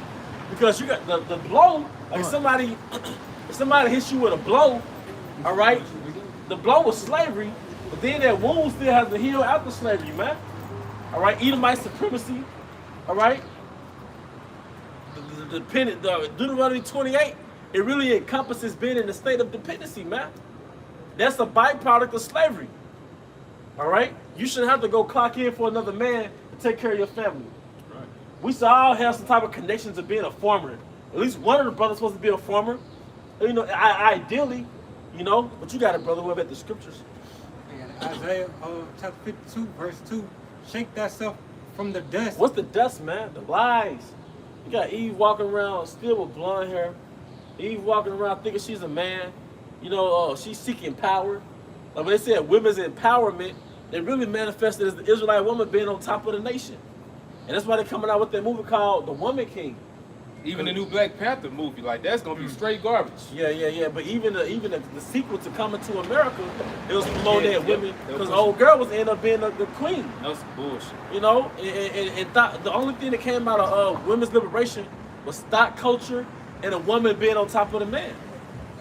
Because you got the blow, like somebody hits you with a blow, all right? The blow was slavery, but then that wound still has to heal after slavery, man. All right, Edomite supremacy, all right? The Deuteronomy 28, it really encompasses being in a state of dependency, man. That's a byproduct of slavery. All right? You shouldn't have to go clock in for another man to take care of your family. Right. We should all have some type of connections of being a farmer. At least one of the brothers supposed to be a farmer. You know, ideally, you know, but you got it, brother. What about the scriptures? And Isaiah chapter 52, verse 2, shake thyself from the dust. What's the dust, man? The lies. You got Eve walking around still with blonde hair. Eve walking around thinking she's a man. You know, she's seeking power. Like when they said women's empowerment, they really manifested as the Israelite woman being on top of the nation. And that's why they're coming out with that movie called The Woman King. Even the new Black Panther movie, like that's gonna be straight garbage. Yeah. But even the sequel to Coming to America, it was promoting that women because the old girl was ended up being the queen. That was bullshit. You know, and the only thing that came out of women's liberation was stock culture and a woman being on top of the man.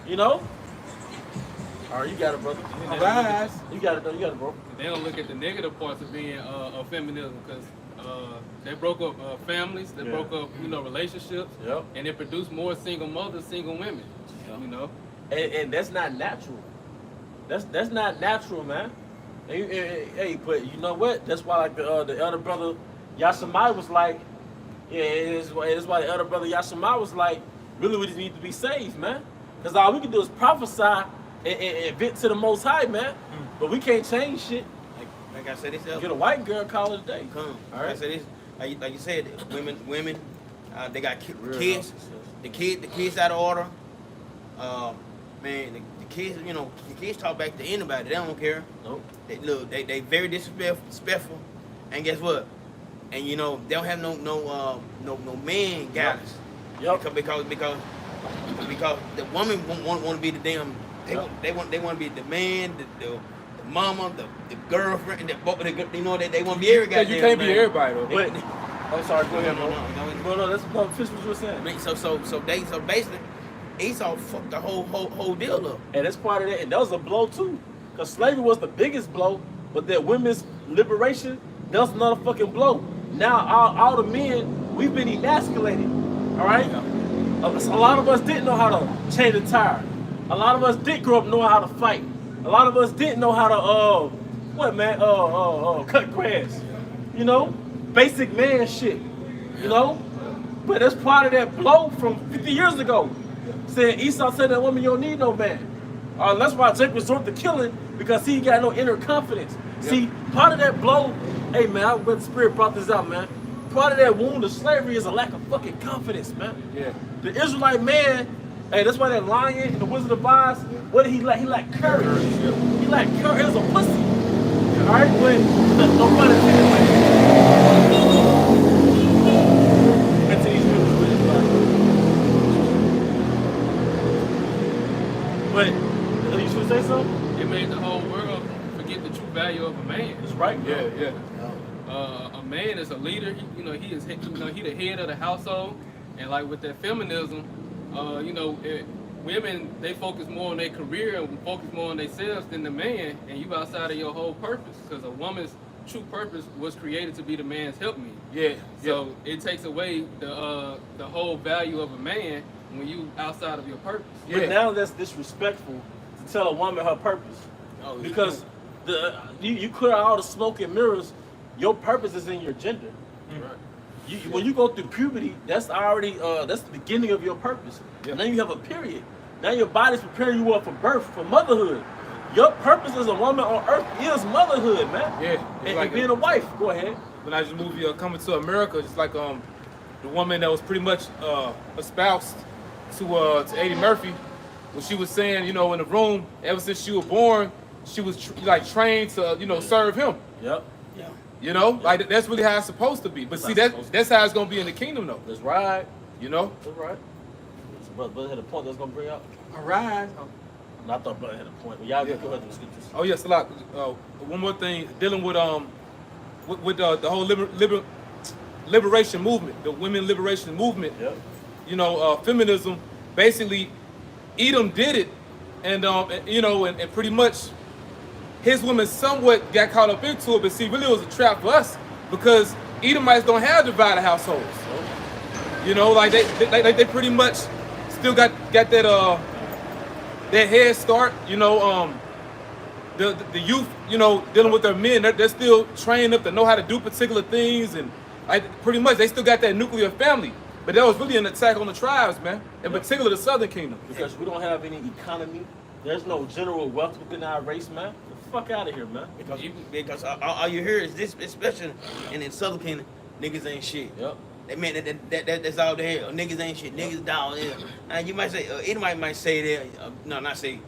You know. All right, you got it, brother. Rise. You got it, though. You got it, bro. They don't look at the negative parts of being of feminism because they broke up families, they broke up relationships, and it produced more single mothers, single women. You know, and that's not natural. That's not natural, man. Hey, but you know what? That's why like the elder brother Yashamai was like, that's why the elder brother Yashamai was like, really we just need to be saved, man. Because all we can do is prophesy and vent to the Most High, man. But we can't change shit. Like I said, it's Get a white girl, call it a day. Come. All right. I said this. Like you said, women, they got kids. The kids out of order. Man, the kids, the kids talk back to anybody. They don't care. Nope. They very disrespectful. And guess what? And they don't have no man guidance. Yep. Because the woman want to be the damn. They want to be the man, the mama, the girlfriend, they want to be every guy. You can't be everybody though. But, I'm sorry, go ahead, bro. No, that's finish what you were saying. So basically, Esau fucked the whole deal up. And that's part of that. And that was a blow too. Because slavery was the biggest blow, but that women's liberation, that was another fucking blow. Now all the men, we've been emasculated. All right? A lot of us didn't know how to change a tire. A lot of us did grow up knowing how to fight. A lot of us didn't know how to cut grass. You know? Basic man shit. You know? But that's part of that blow from 50 years ago. Saying Esau said that woman, you don't need no man. That's why Jacob resort to killing, because he got no inner confidence. Yep. See, part of that blow, hey man, the Spirit brought this out, man. Part of that wound of slavery is a lack of fucking confidence, man. Yeah. The Israelite man, hey, that's why that lion in the Wizard of Oz, what did he lack? He lacked courage. He lacked courage. He was a pussy. All right, when no fun But you should say something? it made the whole world forget the true value of a man. That's right. Yeah. A man is a leader. He is he the head of the household, and like with that feminism, women, they focus more on their career and focus more on themselves than the man, and you outside of your whole purpose, because a woman's true purpose was created to be the man's helpmeet. Yeah. So it takes away the whole value of a man when you outside of your purpose. Yeah. But now that's disrespectful to tell a woman her purpose. Because you clear out all the smoke and mirrors, your purpose is in your gender. Right. When you go through puberty, that's already that's the beginning of your purpose. Yeah. Now you have a period. Now your body's preparing you up for birth, for motherhood. Your purpose as a woman on earth is motherhood, man. Yeah. And being a wife. Go ahead. When I just movie Coming to America, it's like the woman that was pretty much espoused to Eddie Murphy, when she was saying, in the room, ever since she was born, she was trained to serve him. Yep. Yeah. Like that's really how it's supposed to be. But see, that's how it's gonna be in the kingdom, though. That's right. That's right. So brother had a point that's gonna bring up. All right. I thought brother had a point, but y'all go ahead with the scriptures. Oh yes, a lot. One more thing, dealing with the whole liberation movement, the women liberation movement. Yep. Feminism. Basically, Edom did it, and and pretty much his women somewhat got caught up into it. But see, really, it was a trap for us because Edomites don't have divided households. Like they pretty much still got that head start. The youth, dealing with their men, they're still trained up to know how to do particular things, and pretty much they still got that nuclear family. But that was really an attack on the tribes, man. In particular, the Southern Kingdom. Because we don't have any economy. There's no general wealth within our race, man. Get the fuck out of here, man. Because all you hear is this, especially in the Southern Kingdom, niggas ain't shit. Yep. That man, that's all they hear. Niggas ain't shit. Niggas down here. And you might say, it might say that. No, not say.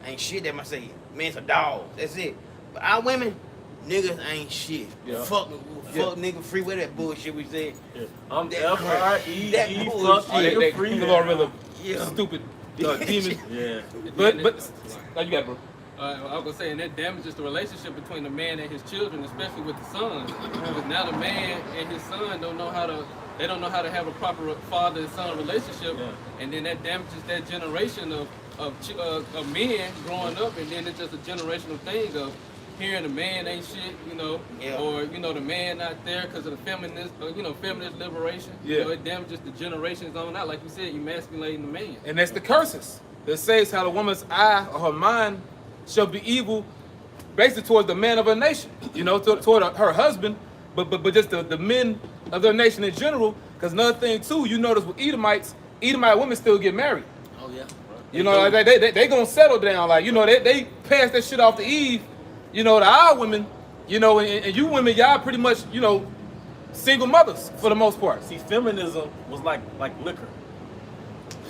ain't shit. They might say, man's a dog. That's it. But our women, niggas ain't shit. Yeah. Fuck nigga free with that bullshit we said. Yeah. I'm That F-R-E-E, that fuck bullshit. nigga free. Glorilla, Yeah. stupid demon. Yeah. But no, you got it, bro. I was gonna say, and that damages the relationship between the man and his children, especially with the sons. Because now the man and his son don't know how to have a proper father and son relationship, and then that damages that generation of men growing up, and then it's just a generational thing of hearing the man ain't shit, you know, or the man not there because of the feminist liberation. Yeah. You know, it damages the generations on out. Like you said, emasculating the man. And that's the curses that says how the woman's eye or her mind shall be evil, basically towards the man of her nation, you know, toward her husband, but just the men of their nation in general. Because another thing too, you notice with Edomite women still get married. Oh yeah. You know, like they gonna settle down. Like, you know, they pass that shit off to Eve, you know, to our women, you know, and you women, y'all pretty much, you know, single mothers for the most part. See, feminism was like liquor.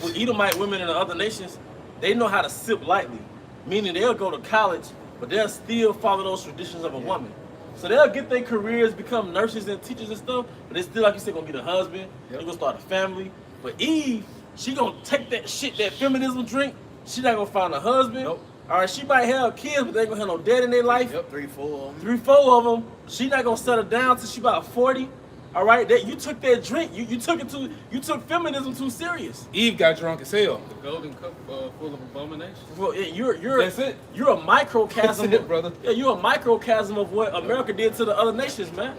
With Edomite women in the other nations, they know how to sip lightly, meaning they'll go to college, but they'll still follow those traditions of a woman. So they'll get their careers, become nurses and teachers and stuff, but they still, like you said, gonna get a husband, they gonna start a family. But Eve, she gonna take that shit, that feminism drink, she not gonna find a husband. Nope. All right, she might have kids, but they ain't gonna have no dad in their life. Yep. 3-4. 3-4 of them. She not gonna settle down till she about 40. All right, you took that drink. You took feminism too serious. Eve got drunk as hell. The golden cup full of abominations. Well, you're That's it. You're a microcosm, That's it, brother. Yeah, you're a microcosm of what America did to the other nations, man.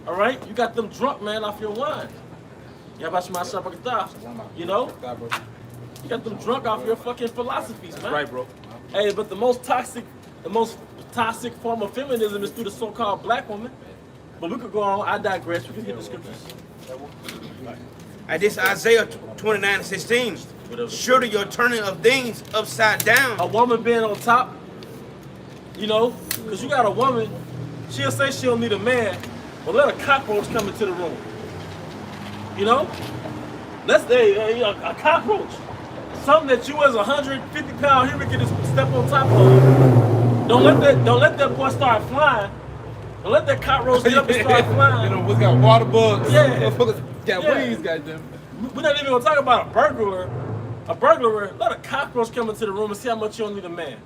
All right, you got them drunk, man, off your wine. Yeah, about my shop at the you know, you got them drunk off your fucking philosophies, man. Right, bro. Hey, but the most toxic form of feminism is through the so-called black woman. But we could go on. I digress. We can get the scriptures. This Isaiah 29:16. Surely your turning of things upside down. A woman being on top, you know, because you got a woman, she'll say she don't need a man, but let a cockroach come into the room. You know? Let's say a cockroach. Something that you as a 150-pound human can just step on top of. Don't let that boy start flying. Don't let that cockroach get up and start flying. You know, what's got water bugs? Yeah. Motherfuckers got Yeah. wings, goddamn. We're not even gonna talk about a burglar. A burglar, let a cockroach come into the room and see how much you don't need a man.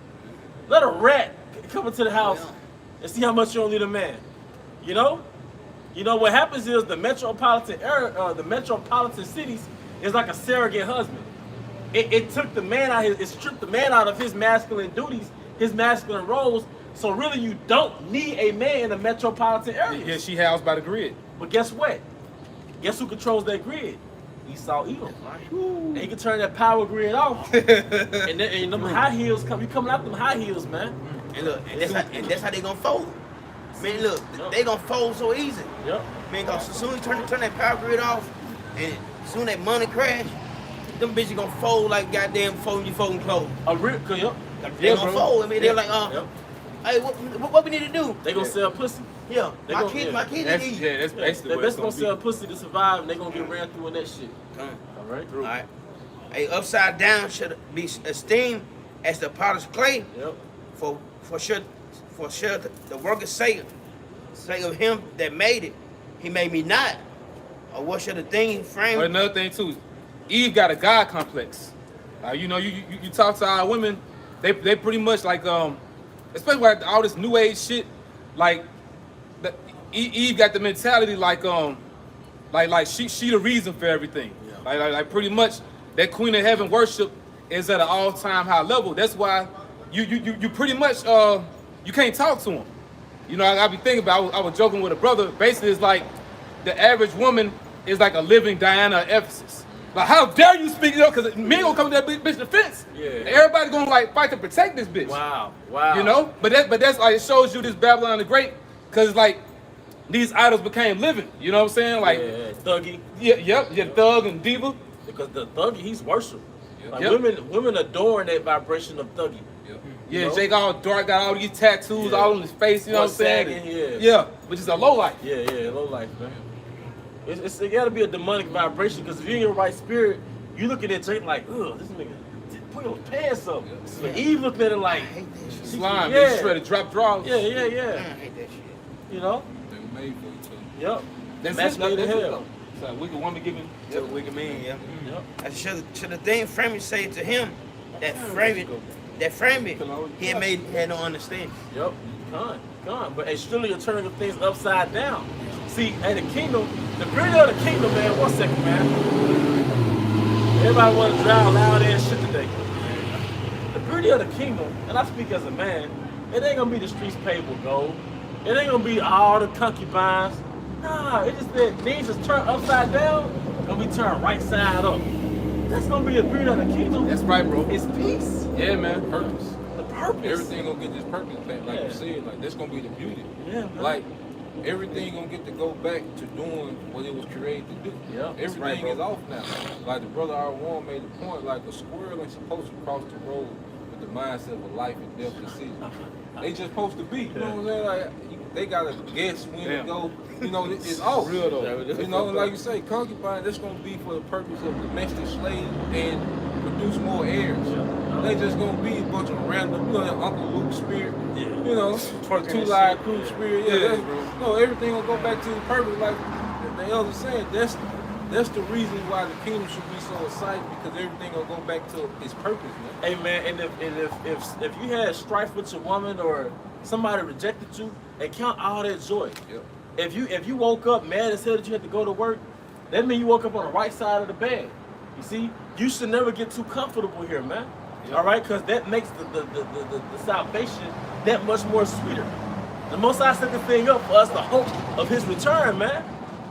Let a rat come into the house and see how much you don't need a man. You know? You know what happens is the metropolitan area, the metropolitan cities is like a surrogate husband. It took the man out. It stripped the man out of his masculine duties, his masculine roles. So really, you don't need a man in the metropolitan area. Yeah, she housed by the grid. But guess what? Guess who controls that grid? Esau Edom. And he can turn that power grid off. and them high heels come. You coming out them high heels, man. And look, and that's how they gonna fold. Man, look, they gonna fold so easy. Yep. Man, cause as soon as you turn that power grid off, and as soon as that money crash, them bitches gonna fold like goddamn folding clothes. A real, yep. They gonna fold. I mean, they're like, Yep. hey, what we need to do? They gonna sell pussy. Yeah, They my gonna- kids, yeah. my kids That's, need to eat. yeah, that's basically They what it's best gonna gonna sell be. pussy to survive, and they gonna get ran through in that shit. Come. All right. All right. Hey, upside down should be esteemed as the potter's clay. Yep. For sure, the workers say of him that made it, he made me not. Or what should the thing frame? But another thing too, Eve got a God complex. You know, you talk to our women, they pretty much like especially with all this new age shit, like Eve got the mentality like she the reason for everything. Yeah. Like pretty much that Queen of Heaven worship is at an all-time high level. That's why you pretty much you can't talk to them. You know, I be thinking about. I was joking with a brother. Basically, it's like the average woman is like a living Diana of Ephesus. Like, how dare you speak? You know, because men gonna come to that bitch defense. Yeah. Everybody gonna like fight to protect this bitch. Wow. You know, but that's like it shows you this Babylon the Great, because like these idols became living. You know what I'm saying? Like, Thuggy. Yeah, thug and diva. Because the Thuggy, he's worship. Like Yep. women adorn that vibration of Thuggy. Yeah, You know? Jake all dark, got all these tattoos all on his face. You know what I'm saying? Sagging, Yeah, which is a low life. Yeah, low life, man. It gotta be a demonic vibration, because if you're in your right spirit, you looking at Jake like, ugh, this nigga pull your pants up. But Eve looked at it like, Slime, yeah. they shredded drop drawers. Yeah, yeah, I yeah. hate that shit. You know? They were made for each other. Yep. That's Match it, made in that's it, hell. though. It's like wicked woman giving. To the wicked man, yeah. Yep. I should the thing Framing say to him that Framing he had no understanding. Yep. Gone. But it's still you're turning things upside down. See, at the kingdom, the beauty of the kingdom, man, 1 second, man. Everybody want to drive loud ass shit today. The beauty of the kingdom, and I speak as a man, it ain't gonna be the streets paved with gold. It ain't gonna be all the concubines. Nah, it just that things just turn upside down and we turn right side up. That's gonna be the beauty of the kingdom. That's right, bro. It's peace. Yeah, man. Purpose. The purpose. Everything gonna get this purpose back, like Yeah. you said. Like that's gonna be the beauty. Yeah, man. Like everything gonna get to go back to doing what it was created to do. Yeah, that's Everything right, bro. is off now. Like the brother R1 made the point, like a squirrel ain't supposed to cross the road with the mindset of a life and death decision. They just supposed to be. You know what I'm saying? Like they gotta guess when to go. You know, it's off. Real though. You know, like you say, concubine, that's gonna be for the purpose of domestic slave and produce more heirs. They just gonna be a bunch of random, you know, that Uncle Luke spirit. Yeah. You know, Two Live Crew spirit. Yeah, no, everything will go back to the purpose. Like the elders said, that's the reason why the kingdom should be so excited, because everything will go back to its purpose, man. Hey man, and if you had strife with your woman or somebody rejected you, and count all that joy. Yep. If you woke up mad as hell that you had to go to work, that means you woke up on the right side of the bed. You see, you should never get too comfortable here, man. All right, because that makes the salvation that much more sweeter. The Most High set the thing up for us, the hope of His return, man.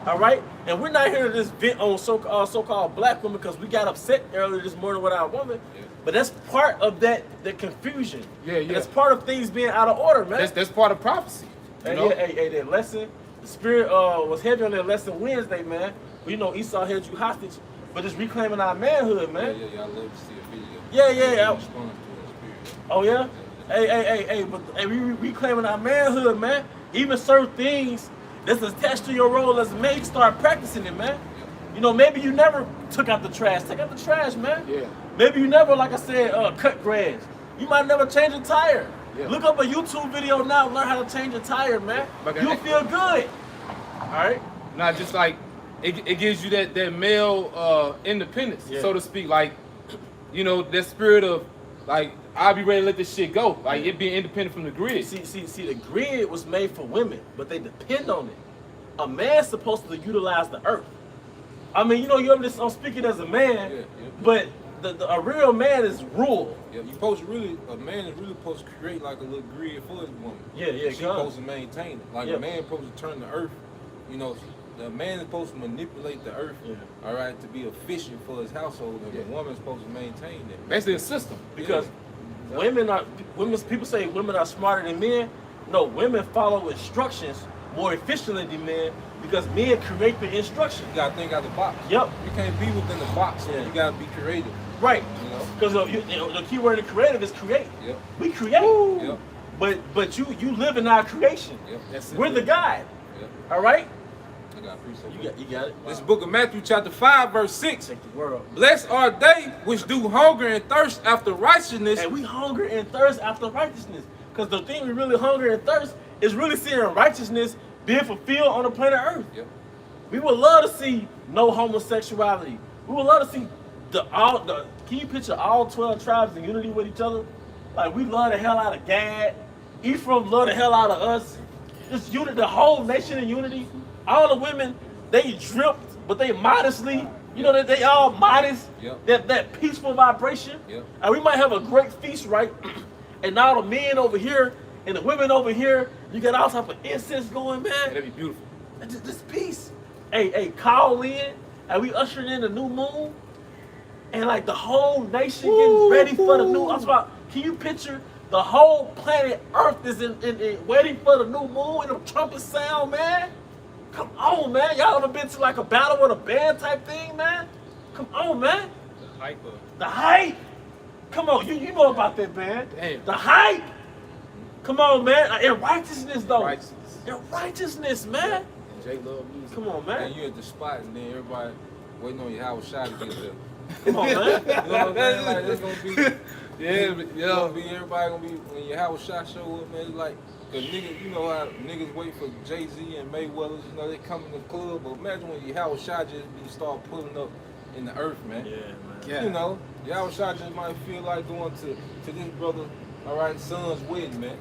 All right, and we're not here to just vent on so-called black women because we got upset earlier this morning with our woman. Yeah. But that's part of the confusion. Yeah, yeah. That's part of things being out of order, man. That's part of prophecy. You know? Hey, that lesson, the spirit was heavy on that lesson Wednesday, man. You know, Esau held you hostage, but it's reclaiming our manhood, man. Yeah, I love to see a video. Yeah. Respond to that spirit. Oh yeah. Hey, we reclaiming our manhood, man. Even certain things that's attached to your role as a man, you start practicing it, man. You know, maybe you never took out the trash. Take out the trash, man. Yeah. Maybe you never, like I said, cut grass. You might never change a tire. Yeah. Look up a YouTube video now and learn how to change a tire, man. You'll feel good. All right? Not just like, it gives you that male independence, Yeah. so to speak. Like, you know, that spirit of, like, I'll be ready to let this shit go. Like, it being independent from the grid. See, the grid was made for women, but they depend on it. A man's supposed to utilize the earth. I mean, you know, I'm speaking as a man, Yeah. but a real man is rural. Yeah, you supposed to really, a man is really supposed to create like a little grid for his woman. Yeah, She's God. supposed to maintain it. Like Yeah. a man supposed to turn the earth, you know, the man is supposed to manipulate the earth, Yeah. all right, to be efficient for his household, and the woman's supposed to maintain that. Basically a system. Because people say women are smarter than men. No, women follow instructions more efficiently than men because men create the instruction. You gotta think out the box. Yep. You can't be within the box, so Yeah. you gotta be creative. Right. You know? Because the key word in creative is create. Yep. We create. Yep. But you live in our creation. Yep. That's it. We're the guide. Yep. All right? I got appreciate You got it. This book of Matthew chapter 5 verse 6. Take the world. Blessed are they which do hunger and thirst after righteousness. And we hunger and thirst after righteousness. Because the thing we really hunger and thirst is really seeing righteousness being fulfilled on the planet Earth. Yep. We would love to see no homosexuality. We would love to see can you picture all 12 tribes in unity with each other? Like we love the hell out of Gad. Ephraim love the hell out of us. Just unity, the whole nation in unity. All the women, they dripped, but they modestly, you know, that they all modest. Yep. That peaceful vibration. Yep. And we might have a great feast, right? And now the men over here and the women over here, you got all type of incense going, man. That'd be beautiful. Just peace. Hey, call in, and we ushering in the new moon, and like the whole nation getting ready for the new. Can you picture the whole planet Earth is in waiting for the new moon and the trumpet sound, man? Come on, man. Y'all ever been to like a battle with a band type thing, man? Come on, man. The hype. Come on, you know about that, man. Damn. The hype. Come on, man. And righteousness, though. Righteousness. And righteousness, man. And Jay love music. Come on, man. And you at the spot, and then everybody waiting on your house shot to get there. Come on, man. You know what I'm saying? Like, it's gonna be, everybody gonna be, when your house shot show up, man, it's like, cause niggas, you know how niggas wait for Jay-Z and Mayweather's, you know, they come in the club, but imagine when your house shot just be start pulling up in the earth, man. Yeah, man. Yeah. You know, your house shot just might feel like going to this brother, all right, son's wedding, man.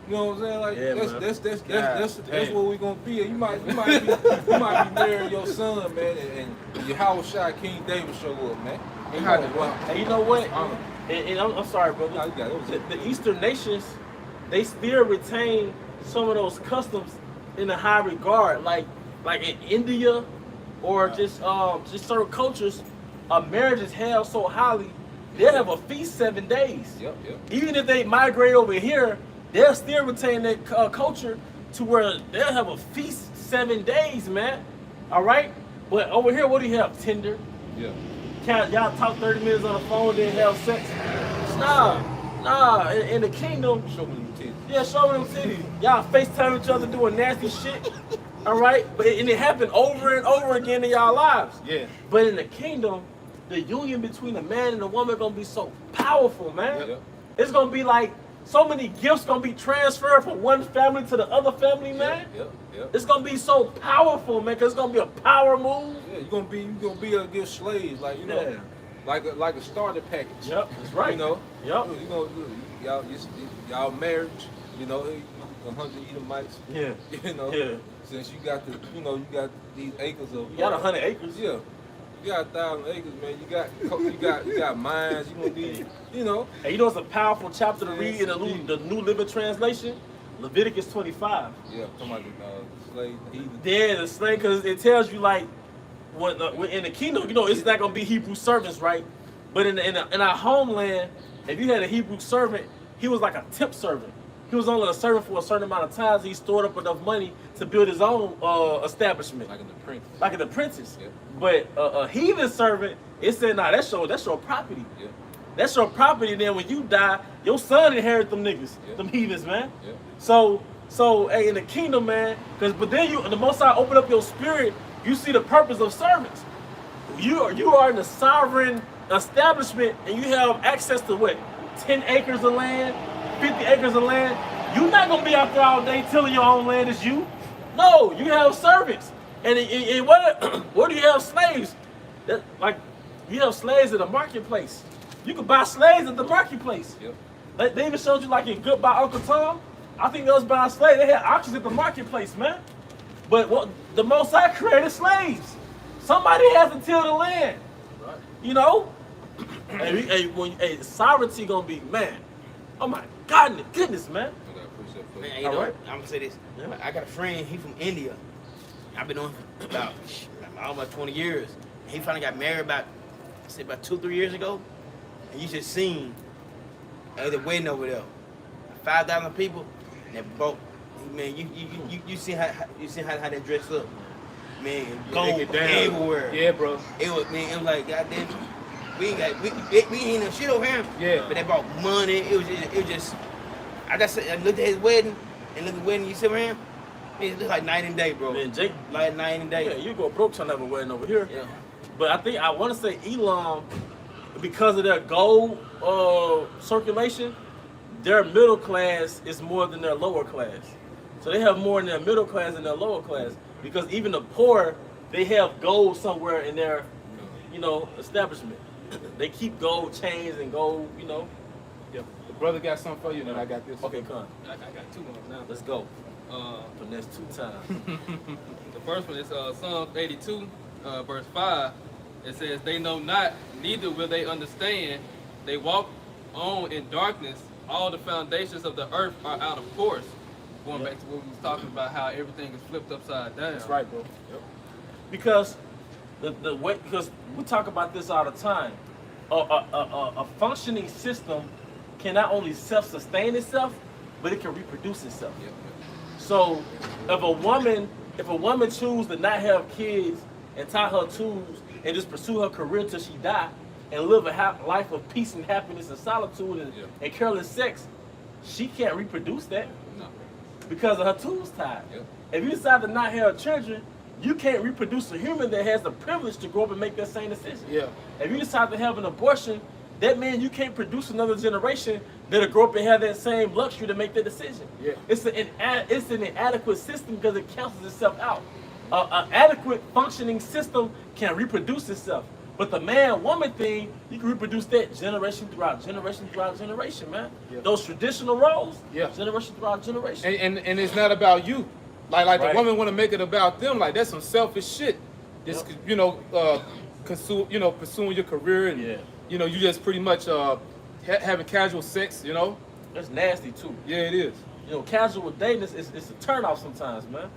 You know what I'm saying? Like Yeah, that's what we gonna be. You might be marrying your son, man, and your house shot King David show up, man. And you know what? And I'm sorry, brother. No, you got it. The Eastern nations, they still retain some of those customs in a high regard, like in India, or just certain cultures. A marriage is held so highly, they'll have a feast 7 days. Yep. Even if they migrate over here, they'll still retain that culture to where they'll have a feast 7 days, man. All right? But over here, what do you have? Tinder? Yeah. Can't y'all talk 30 minutes on the phone, then have sex? Nah. In the kingdom, Show me your titties. yeah, show them titties. Y'all FaceTime each other doing nasty shit. All right? And it happened over and over again in y'all lives. Yeah. But in the kingdom, the union between a man and a woman gonna be so powerful, man. Yep. It's gonna be like so many gifts gonna be transferred from one family to the other family, man. Yep. It's gonna be so powerful, man, cause it's gonna be a power move. Yeah, you're gonna be a good slave, like you know, Yeah. like a starter package. Yep, that's right. You know. Yep. You know, y'all marriage. You know, 100 Edomites. Yeah. You know. Yeah. Since you got you got these acres of. You got 100 acres. Yeah. You got 1,000 acres, man. You got mines. You gonna be, you know. And you know it's a powerful chapter to read in the New Living Translation, Leviticus 25. Yeah, talking about the slave, the heathen. Yeah, the slave, because it tells you like, when in the kingdom, you know, it's not gonna be Hebrew servants, right? But in our homeland, if you had a Hebrew servant, he was like a tip servant. He was only a servant for a certain amount of time. So he stored up enough money to build his own establishment, Like an apprentice. like an apprentice. Yeah. But a heathen servant, it said, nah, that's your property. Yeah. That's your property. Then when you die, your son inherit them niggas, Yeah. them heathens, man. Yeah. So hey, in the kingdom, man, but then the Most High open up your spirit, you see the purpose of servants. You are in a sovereign establishment, and you have access to what, 10 acres of land, 50 acres of land. You're not gonna be out there all day tilling your own land as you. No, you have servants. And where do you have slaves? Like, you have slaves at the marketplace. You can buy slaves at the marketplace. Yep. They even showed you like in Goodbye Uncle Tom. I think they was buying slaves. They had auctions at the marketplace, man. But the Most High created slaves. Somebody has to till the land. Right. You know? Hey, sovereignty gonna be, man. Oh my goodness, man. I got to push that for you. Man, you All know, right. I'm gonna say this. Yeah. I got a friend, he from India. I've been on for about almost 20 years. He finally got married about 2-3 years ago. And you should seen the wedding over there. 5,000 people. And that boat, man, you see how they dress up. Man, gold everywhere. Yeah, bro. It was like goddamn. We ain't no shit over here. Yeah. But they brought money. It was just. I looked at his wedding and look at the wedding you see around. It looked like night and day, bro. Man, Jake, Like night and day. yeah, you go broke trying to have a wedding over here. Yeah. But I want to say Elam, because of their gold circulation, their middle class is more than their lower class. So they have more in their middle class than their lower class. Because even the poor, they have gold somewhere in their, establishment. They keep gold chains and gold, Yeah. The brother got something for you, and then I got this. Okay, come. I got two more now. Let's go. For the next 2 times. The first one is Psalm 82, verse 5. It says, "They know not, neither will they understand. They walk on in darkness. All the foundations of the earth are out of course." Going back to what we was talking about, how everything is flipped upside down. That's right, bro. Yep. Because the way, because we talk about this all the time. A functioning system can not only self-sustain itself, but it can reproduce itself. Yep. So if a woman chooses to not have kids and tie her tools and just pursue her career till she die and live a life of peace and happiness and solitude and careless sex, she can't reproduce that No. because of her tools tied. Yep. If you decide to not have children, you can't reproduce a human that has the privilege to grow up and make that same decision. Yeah. If you decide to have an abortion, that means you can't produce another generation that'll grow up and have that same luxury to make that decision. Yeah. It's an inadequate system because it cancels itself out. An adequate functioning system can reproduce itself. But the man-woman thing, you can reproduce that generation throughout generation, man. Yeah. Those traditional roles, Yeah. generation throughout generation. And it's not about you. Like Right. the women want to make it about them. Like that's some selfish shit. Just pursuing your career and Yeah. you just pretty much having casual sex. That's nasty too. Yeah, it is. Casual dating is a turnoff sometimes, man.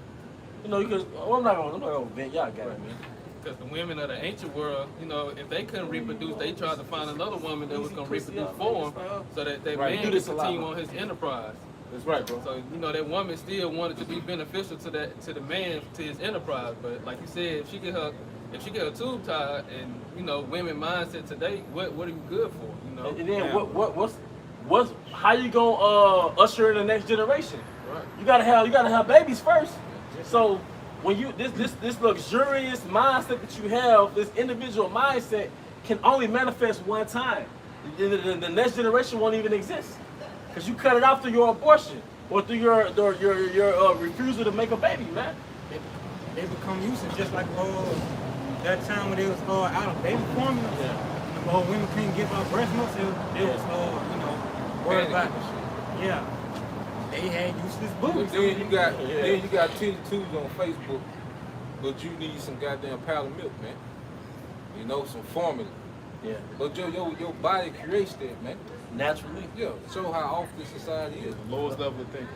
Because I'm not gonna vent. Y'all got it, man. Because the women of the ancient world, if they couldn't reproduce, they tried to find another woman that was going to reproduce for them so that that Right. man Do could this a lot, continue man. on his enterprise. That's right, bro. So, that woman still wanted to be beneficial to the man, to his enterprise. But like you said, if she get her tube tied and, women mindset today, what are you good for, And then what's how you gonna usher in the next generation? Right. You gotta have babies first. So when you this luxurious mindset that you have, this individual mindset can only manifest one time. The next generation won't even exist because you cut it off through your abortion or through your refusal to make a baby, man. They become used to just like that time when they was out of baby formula. Yeah. Women couldn't give out breast milk. They was worried about yeah. They had useless But boobies. then you got titty tubes on Facebook, but you need some goddamn powdered milk, man. Some formula. Yeah. But your body creates that, man. Naturally. Yeah. Show how off this society is. Lowest level of thinking.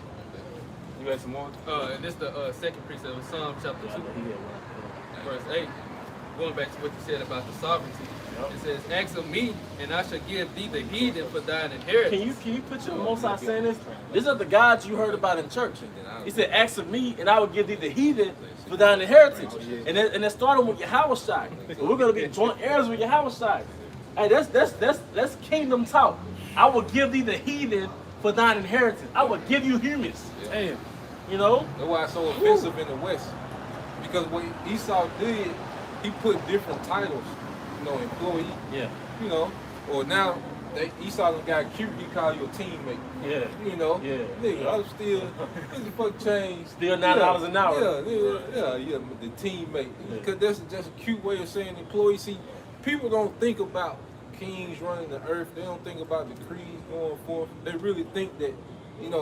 You got some more? And this the second precept of Psalm chapter 2, verse 8. Going back to what you said about the sovereignty. It says, "Ask of me, and I shall give thee the heathen for thine inheritance." Can you picture Most High saying this? These are the gods you heard about in church. He said, "Ask of me, and I will give thee the heathen for thine inheritance." And it started with Yahweh Shai. So we're gonna be joint heirs with Yahweh Shai. Hey, that's kingdom talk. I will give thee the heathen for thine inheritance. I will give you humans. Damn. That's why it's so offensive in the West. Because what Esau did, he put different titles. Employee. Yeah. Or now Esau done got cute, he call you a teammate. Yeah. Yeah. Nigga, I'm still the fuck change. Still $9 an hour. Yeah, the teammate. Because that's just a cute way of saying employee. See, people don't think about kings running the earth. They don't think about decrees going forth. They really think that,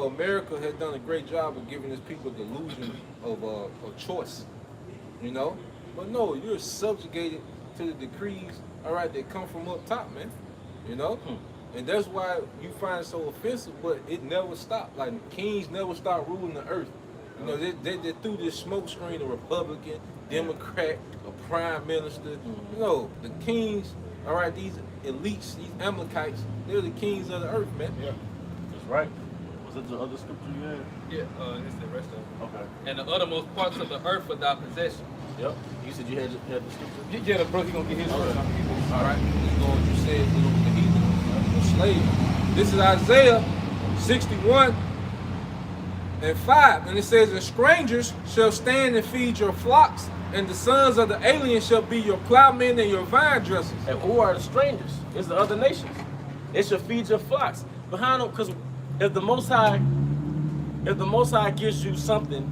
America has done a great job of giving its people the illusion of choice. But no, you're subjugated to the decrees, all right, that come from up top, man. And that's why you find it so offensive, but it never stopped. Like, kings never stopped ruling the earth. They threw this smoke screen, a Republican, Democrat, a prime minister. The kings, all right, these elites, these Amalekites, they're the kings of the earth, man. Yeah. That's right. Was it the other scripture you had? Yeah, it's the rest of it. Okay. "And the uttermost parts of the earth for thy possession." Yep. You said you had the scripture? Yeah, the bro, he gonna get his first. All right, let's go what you said, the heathen, the slave. This is Isaiah 61 and 5, and it says, "And strangers shall stand and feed your flocks, and the sons of the alien shall be your plowmen and your vine dressers." And who are the strangers? It's the other nations. It shall feed your flocks. Behind them, because if the Most High gives you something,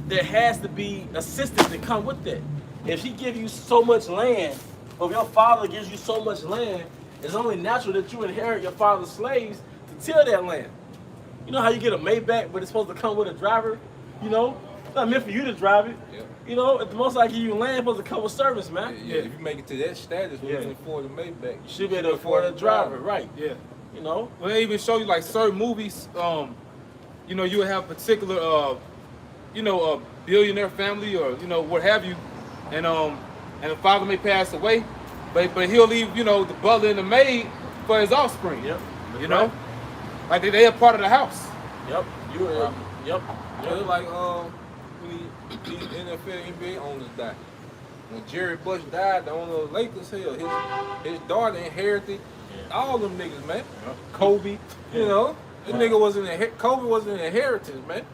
there has to be assistance that come with that. If he gives you so much land, or if your father gives you so much land, it's only natural that you inherit your father's slaves to till that land. You know how you get a Maybach, but it's supposed to come with a driver? It's not meant for you to drive it. Yeah. If the Most High give you land, it's supposed to come with service, man. Yeah, if you make it to that status where you can afford a Maybach, You should be able to afford a driver, right? Yeah. Well, they even show you like certain movies. You would have particular, a billionaire family or what have you, and the father may pass away, but he'll leave the butler and the maid for his offspring. Yep. Right. Like they are part of the house. Yep. Yep. It's like when these NFL, NBA owners die. When Jerry Bush died, the owner of the Lakers, his daughter inherited all them niggas, man. Kobe, Kobe wasn't an inheritance, man.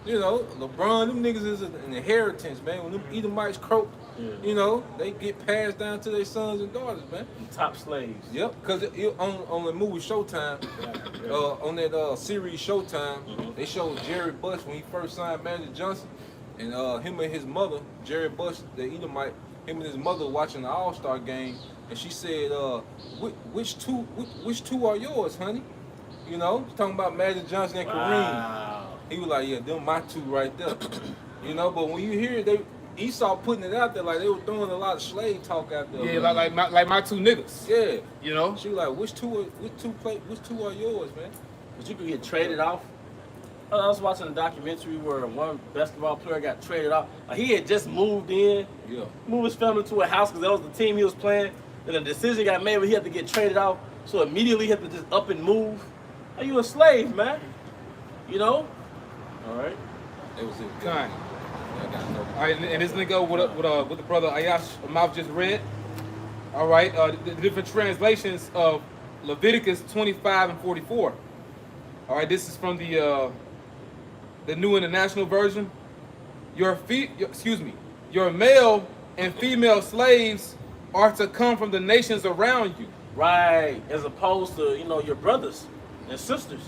You know, LeBron, them niggas is an inheritance, man. When them Edomites croak, you know, they get passed down to their sons and daughters, man. And top slaves. Yep, because on the movie Showtime, on that series Showtime, they showed Jerry Buss when he first signed Magic Johnson, and him and his mother, Jerry Buss, the Edomite, him and his mother watching the All-Star game, and she said, which two are yours, honey? You know, talking about Magic Johnson and Kareem. He was like, yeah, them my two right there. You know, but when you hear it, Esau putting it out there like they were throwing a lot of slave talk out there. Yeah, like my two niggas. Yeah. You know? She was like, which two are yours, man? But you could get traded off. I was watching a documentary where one basketball player got traded off. Like he had just moved in, moved his family to a house because that was the team he was playing. Then a decision got made where he had to get traded off. So immediately he had to just up and move. Are you a slave, man? You know? All right. It was it. Kind. All right, and this nigga with the brother Ayash Mouth just read. All right, the different translations of Leviticus 25 and 44. All right, this is from the New International Version. Your male and female slaves are to come from the nations around you. Right, as opposed to, you know, your brothers and sisters.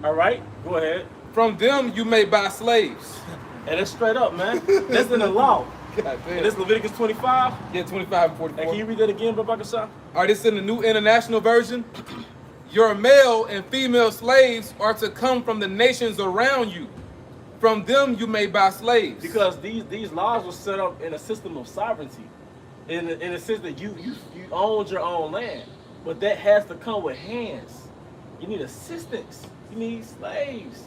All right, go ahead. From them you may buy slaves. And it's straight up, man. That's in the law. God damn. And this Leviticus 25? Yeah, 25 and 44. Hey, can you read that again, Babakasha? All right, this is in the New International Version. Your male and female slaves are to come from the nations around you. From them you may buy slaves. Because these laws were set up in a system of sovereignty. In a sense that you owned your own land. But that has to come with hands. You need assistance. You need slaves.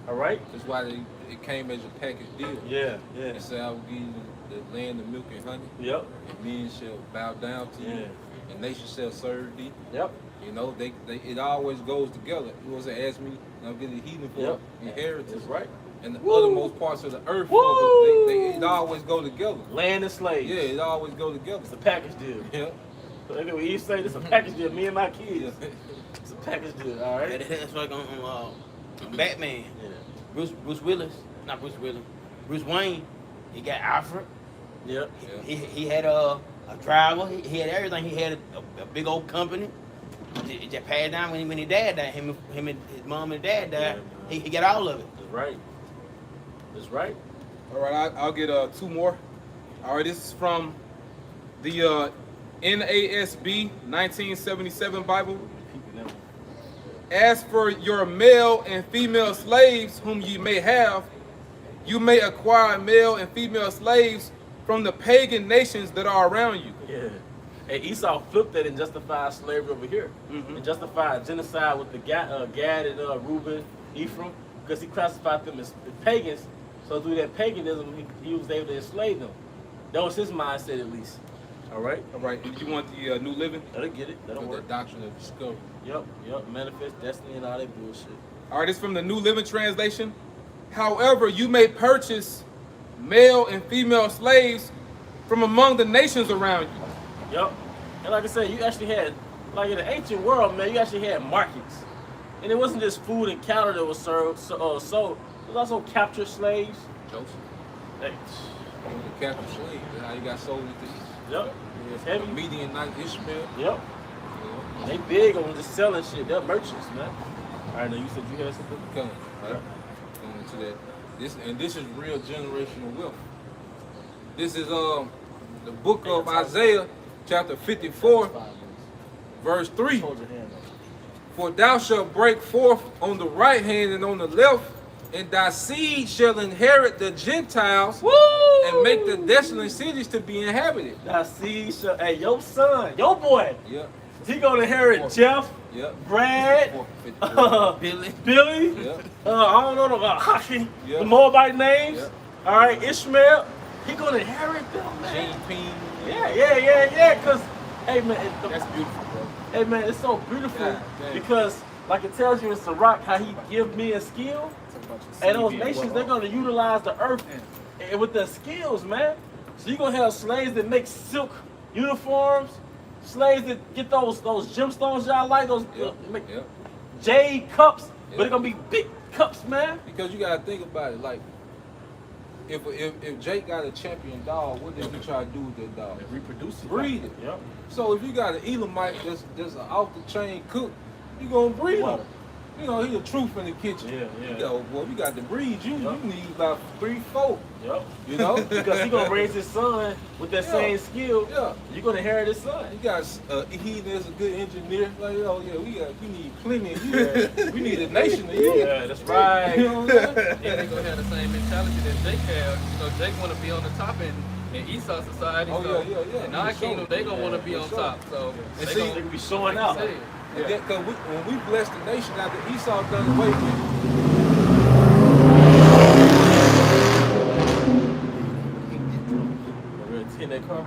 All right? That's why it came as a package deal. Yeah. It said, I will give you the land of milk and honey. Yep. And men shall bow down to you. And nations shall serve thee. Yep. You know, it always goes together. It wasn't ask me, I'm getting the heathen for inheritance. That's right. And the othermost parts of the earth, it always go together. Land and slaves. Yeah, it always go together. It's a package deal. Yeah. So anyway, you say this is a package deal, me and my kids. It's a package deal, all right? That's like on Batman. Yeah. Bruce Willis, not Bruce Willis. Bruce Wayne, he got Alfred. Yep. He had a driver. He had everything. He had a big old company. It just passed down when his dad died. Him and his mom and dad died. He got all of it. That's right. That's right. All right, I'll get two more. All right, this is from the NASB 1977 Bible. As for your male and female slaves whom ye may have, you may acquire male and female slaves from the pagan nations that are around you. Yeah. And Esau flipped that and justified slavery over here. And justified genocide with the Gad and Reuben, Ephraim, because he classified them as pagans. So through that paganism, he was able to enslave them. That was his mindset, at least. All right? All right, you want the New Living? That'll get it. That'll work. The doctrine of discovery. Yep. Manifest destiny and all that bullshit. All right, it's from the New Living Translation. However, you may purchase male and female slaves from among the nations around you. Yep. And like I said, you actually had, like in the ancient world, man, you actually had markets. And it wasn't just food and cattle that was sold. There was also captured slaves. Joseph. Hey. The captured slave. That's how you got sold into Egypt. Yep. It's heavy. Median night Ishmael. Yep. They big on just selling shit. They're merchants, man. All right, now you said you had something? Coming, right? Going into that. This is real generational wealth. This is the book of Isaiah, chapter 54, verse 3. For thou shalt break forth on the right hand and on the left, and thy seed shall inherit the Gentiles. Woo! And make the desolate cities to be inhabited. Thy seed shall, hey, your son, your boy. Yep. He gonna inherit Jeff, Brad, Billy. Yep. I don't know about Hashi, Yep. the Moabite names. Yep. All right, Ishmael. He gonna inherit them, man. Gene Yeah. Cause, hey man, That's beautiful, bro. hey man, it's so beautiful God damn. because, like it tells you in Sirach, how he give me a skill. And those nations, they're gonna utilize the earth and with their skills, man. So you're gonna have slaves that make silk uniforms, slaves that get those gemstones y'all like, those make jade cups but it's gonna be big cups, man. Because you gotta think about it, like if Jake got a champion dog, what did he try to do with that dog? Reproduce it. Breed it. Yep. So if you got an Elamite that's an off the chain cook, you gonna breed him. You know, he a truth in the kitchen. Yeah. You go, well, we got to breed you. You need about 3, 4. Yep. You know? Because he gonna raise his son with that same skill. Yeah. You're gonna inherit his son. You got he is a good engineer. Like, oh yeah, we need plenty of you. We need a nation of you. Yeah, that's right. You know what I'm saying? And they gonna have the same mentality that Jake have. You know, Jake wanna be on the top in Esau society. Oh, so yeah. in our kingdom, they gonna wanna be on top. So And they see, gonna They be showing out. say it. And then, cause when we bless the nation after Esau done away with, In that car.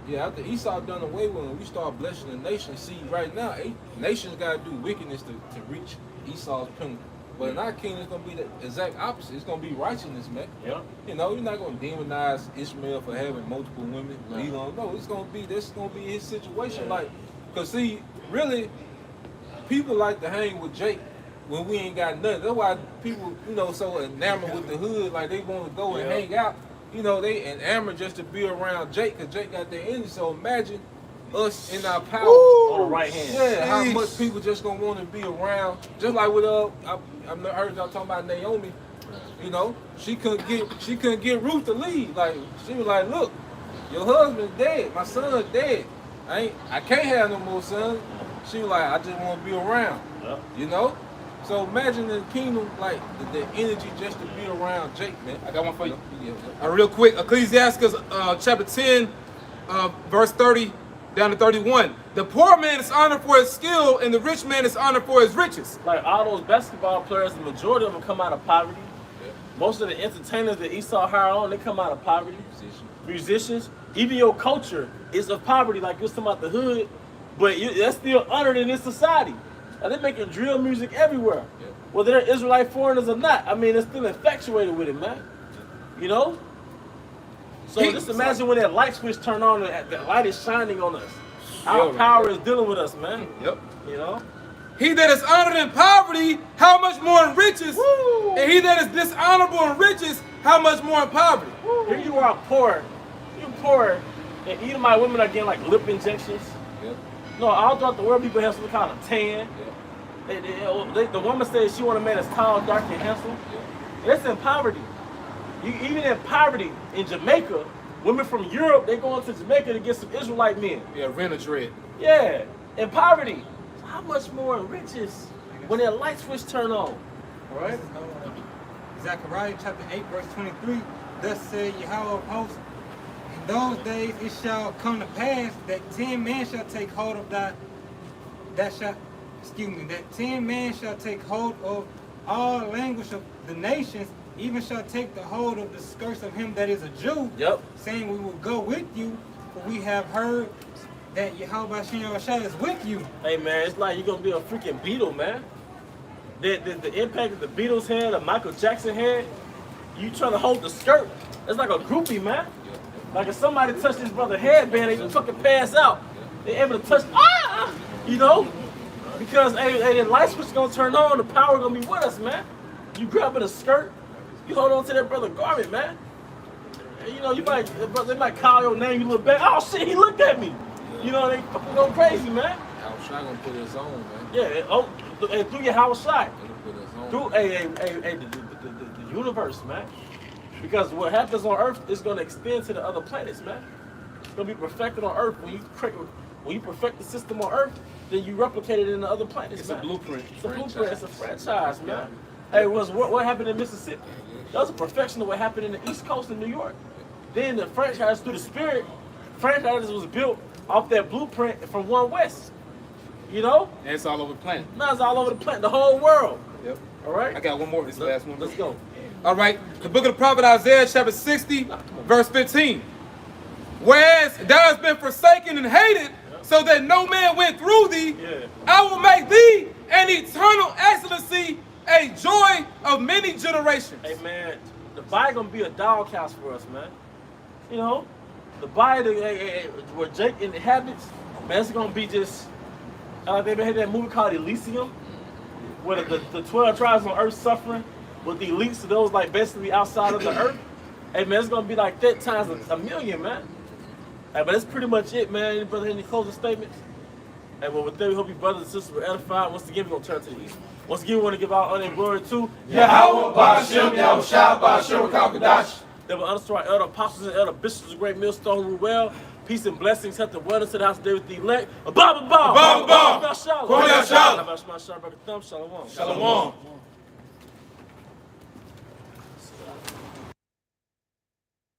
yeah, after Esau done away with, when we start blessing the nation, see right now, nations gotta do wickedness to reach Esau's pinnacle. But in our kingdom, it's gonna be the exact opposite. It's gonna be righteousness, man. Yeah. You know, you're not gonna demonize Ishmael for having multiple women. No. No, this is gonna be his situation. Yeah. Like, cause see, really, people like to hang with Jake when we ain't got nothing. That's why people, you know, so enamored with the hood, like they want to go and hang out. You know, they enamored just to be around Jake, cause Jake got their energy. So imagine us in our power on the right hand. Yeah, how much people just gonna want to be around. Just like with I've heard y'all talking about Naomi. You know, she couldn't get Ruth to leave. Like she was like, look, your husband's dead, my son's dead. I can't have no more sons. She was like, I just want to be around. Yeah. You know? So imagine in the kingdom, like the energy just to be around Jake, man. I got one for you. Yeah. Real quick, Ecclesiastes chapter 10, verse 30 down to 31. The poor man is honored for his skill, and the rich man is honored for his riches. Like all those basketball players, the majority of them come out of poverty. Yeah. Most of the entertainers that Esau hired on, they come out of poverty. Musicians, even your culture is of poverty. Like you're talking about the hood, but that's still honored in this society. And they're making drill music everywhere, whether they're Israelite foreigners or not. I mean, they're still infatuated with it, man. You know. So just imagine when that light switch turned on and that light is shining on us. Our power is dealing with us, man. Yep. You know. He that is honored in poverty, how much more in riches? Woo! And he that is dishonorable in riches, how much more in poverty? Woo! Here you are poor. You're poor, and Edomite women are getting like lip injections. Yep. No, all throughout the world, people have some kind of tan. The woman said she want a man that's tall, dark, and handsome. That's in poverty. Even in poverty, in Jamaica, women from Europe, they go into Jamaica to get some Israelite men. Yeah, rent a dread. Yeah, in poverty. So how much more in riches when that light switch turn on? All right? Zechariah chapter 8, verse 23. Thus said Yahweh of hosts, in those days it shall come to pass that 10 men shall take hold of that 10 men shall take hold of all language of the nations, even shall take the hold of the skirts of him that is a Jew, saying, we will go with you, for we have heard that Yahweh Shai is with you. Hey man, it's like you're gonna be a freaking Beatle, man. The impact that the Beatles had, or Michael Jackson had, you trying to hold the skirt. It's like a groupie, man. Like if somebody touched his brother's headband, they just fucking pass out. They able to touch, you know? Because hey, the light switch gonna turn on, the power gonna be with us, man. You grabbing a skirt, you hold on to that brother's garment, man. And, you know, they might call your name, you look back, oh shit, he looked at me. You know, they fucking go crazy, man. House Shai gonna put his on, man. Yeah, through your house shot. Through the universe, man. Because what happens on Earth is gonna extend to the other planets, man. It's gonna be perfected on Earth. When you perfect the system on Earth, then you replicate it in the other planets. It's man. a blueprint. It's a blueprint. It's a franchise, man. Hey, what happened in Mississippi? That was a perfection of what happened in the East Coast in New York. Then the franchise through the Spirit, franchise was built off that blueprint from One West. You know? And it's all over the planet. No, it's all over the planet, the whole world. Yep. All right? I got one more. This last one. Let's go. All right. The book of the prophet Isaiah, chapter 60, verse 15. Whereas thou hast been forsaken and hated, so that no man went through thee, I will make thee an eternal excellency, a joy of many generations. Hey man, the Bible gonna be a doghouse for us, man. You know, the Bible where Jake inhabits, man, it's gonna be just. They had that movie called Elysium. where the 12 tribes on earth suffering with the elites of those like basically outside of the earth. Hey man, it's gonna be like that times a million, man. Hey, but that's pretty much it, man. Any brother, any closing statements? Hey, well, with that, we hope you brothers and sisters were edified. Once again, we're gonna turn to the east. Once again, we want to give our honor and glory to Yahweh, Ba'ashem, Yahushua, Ba'ashem, Kakadash. There were understood our elder apostles and elder bishops of great millstone who rule well. Peace and blessings, health and wellness to the house of David the elect. Abba, Shalom. Shalom.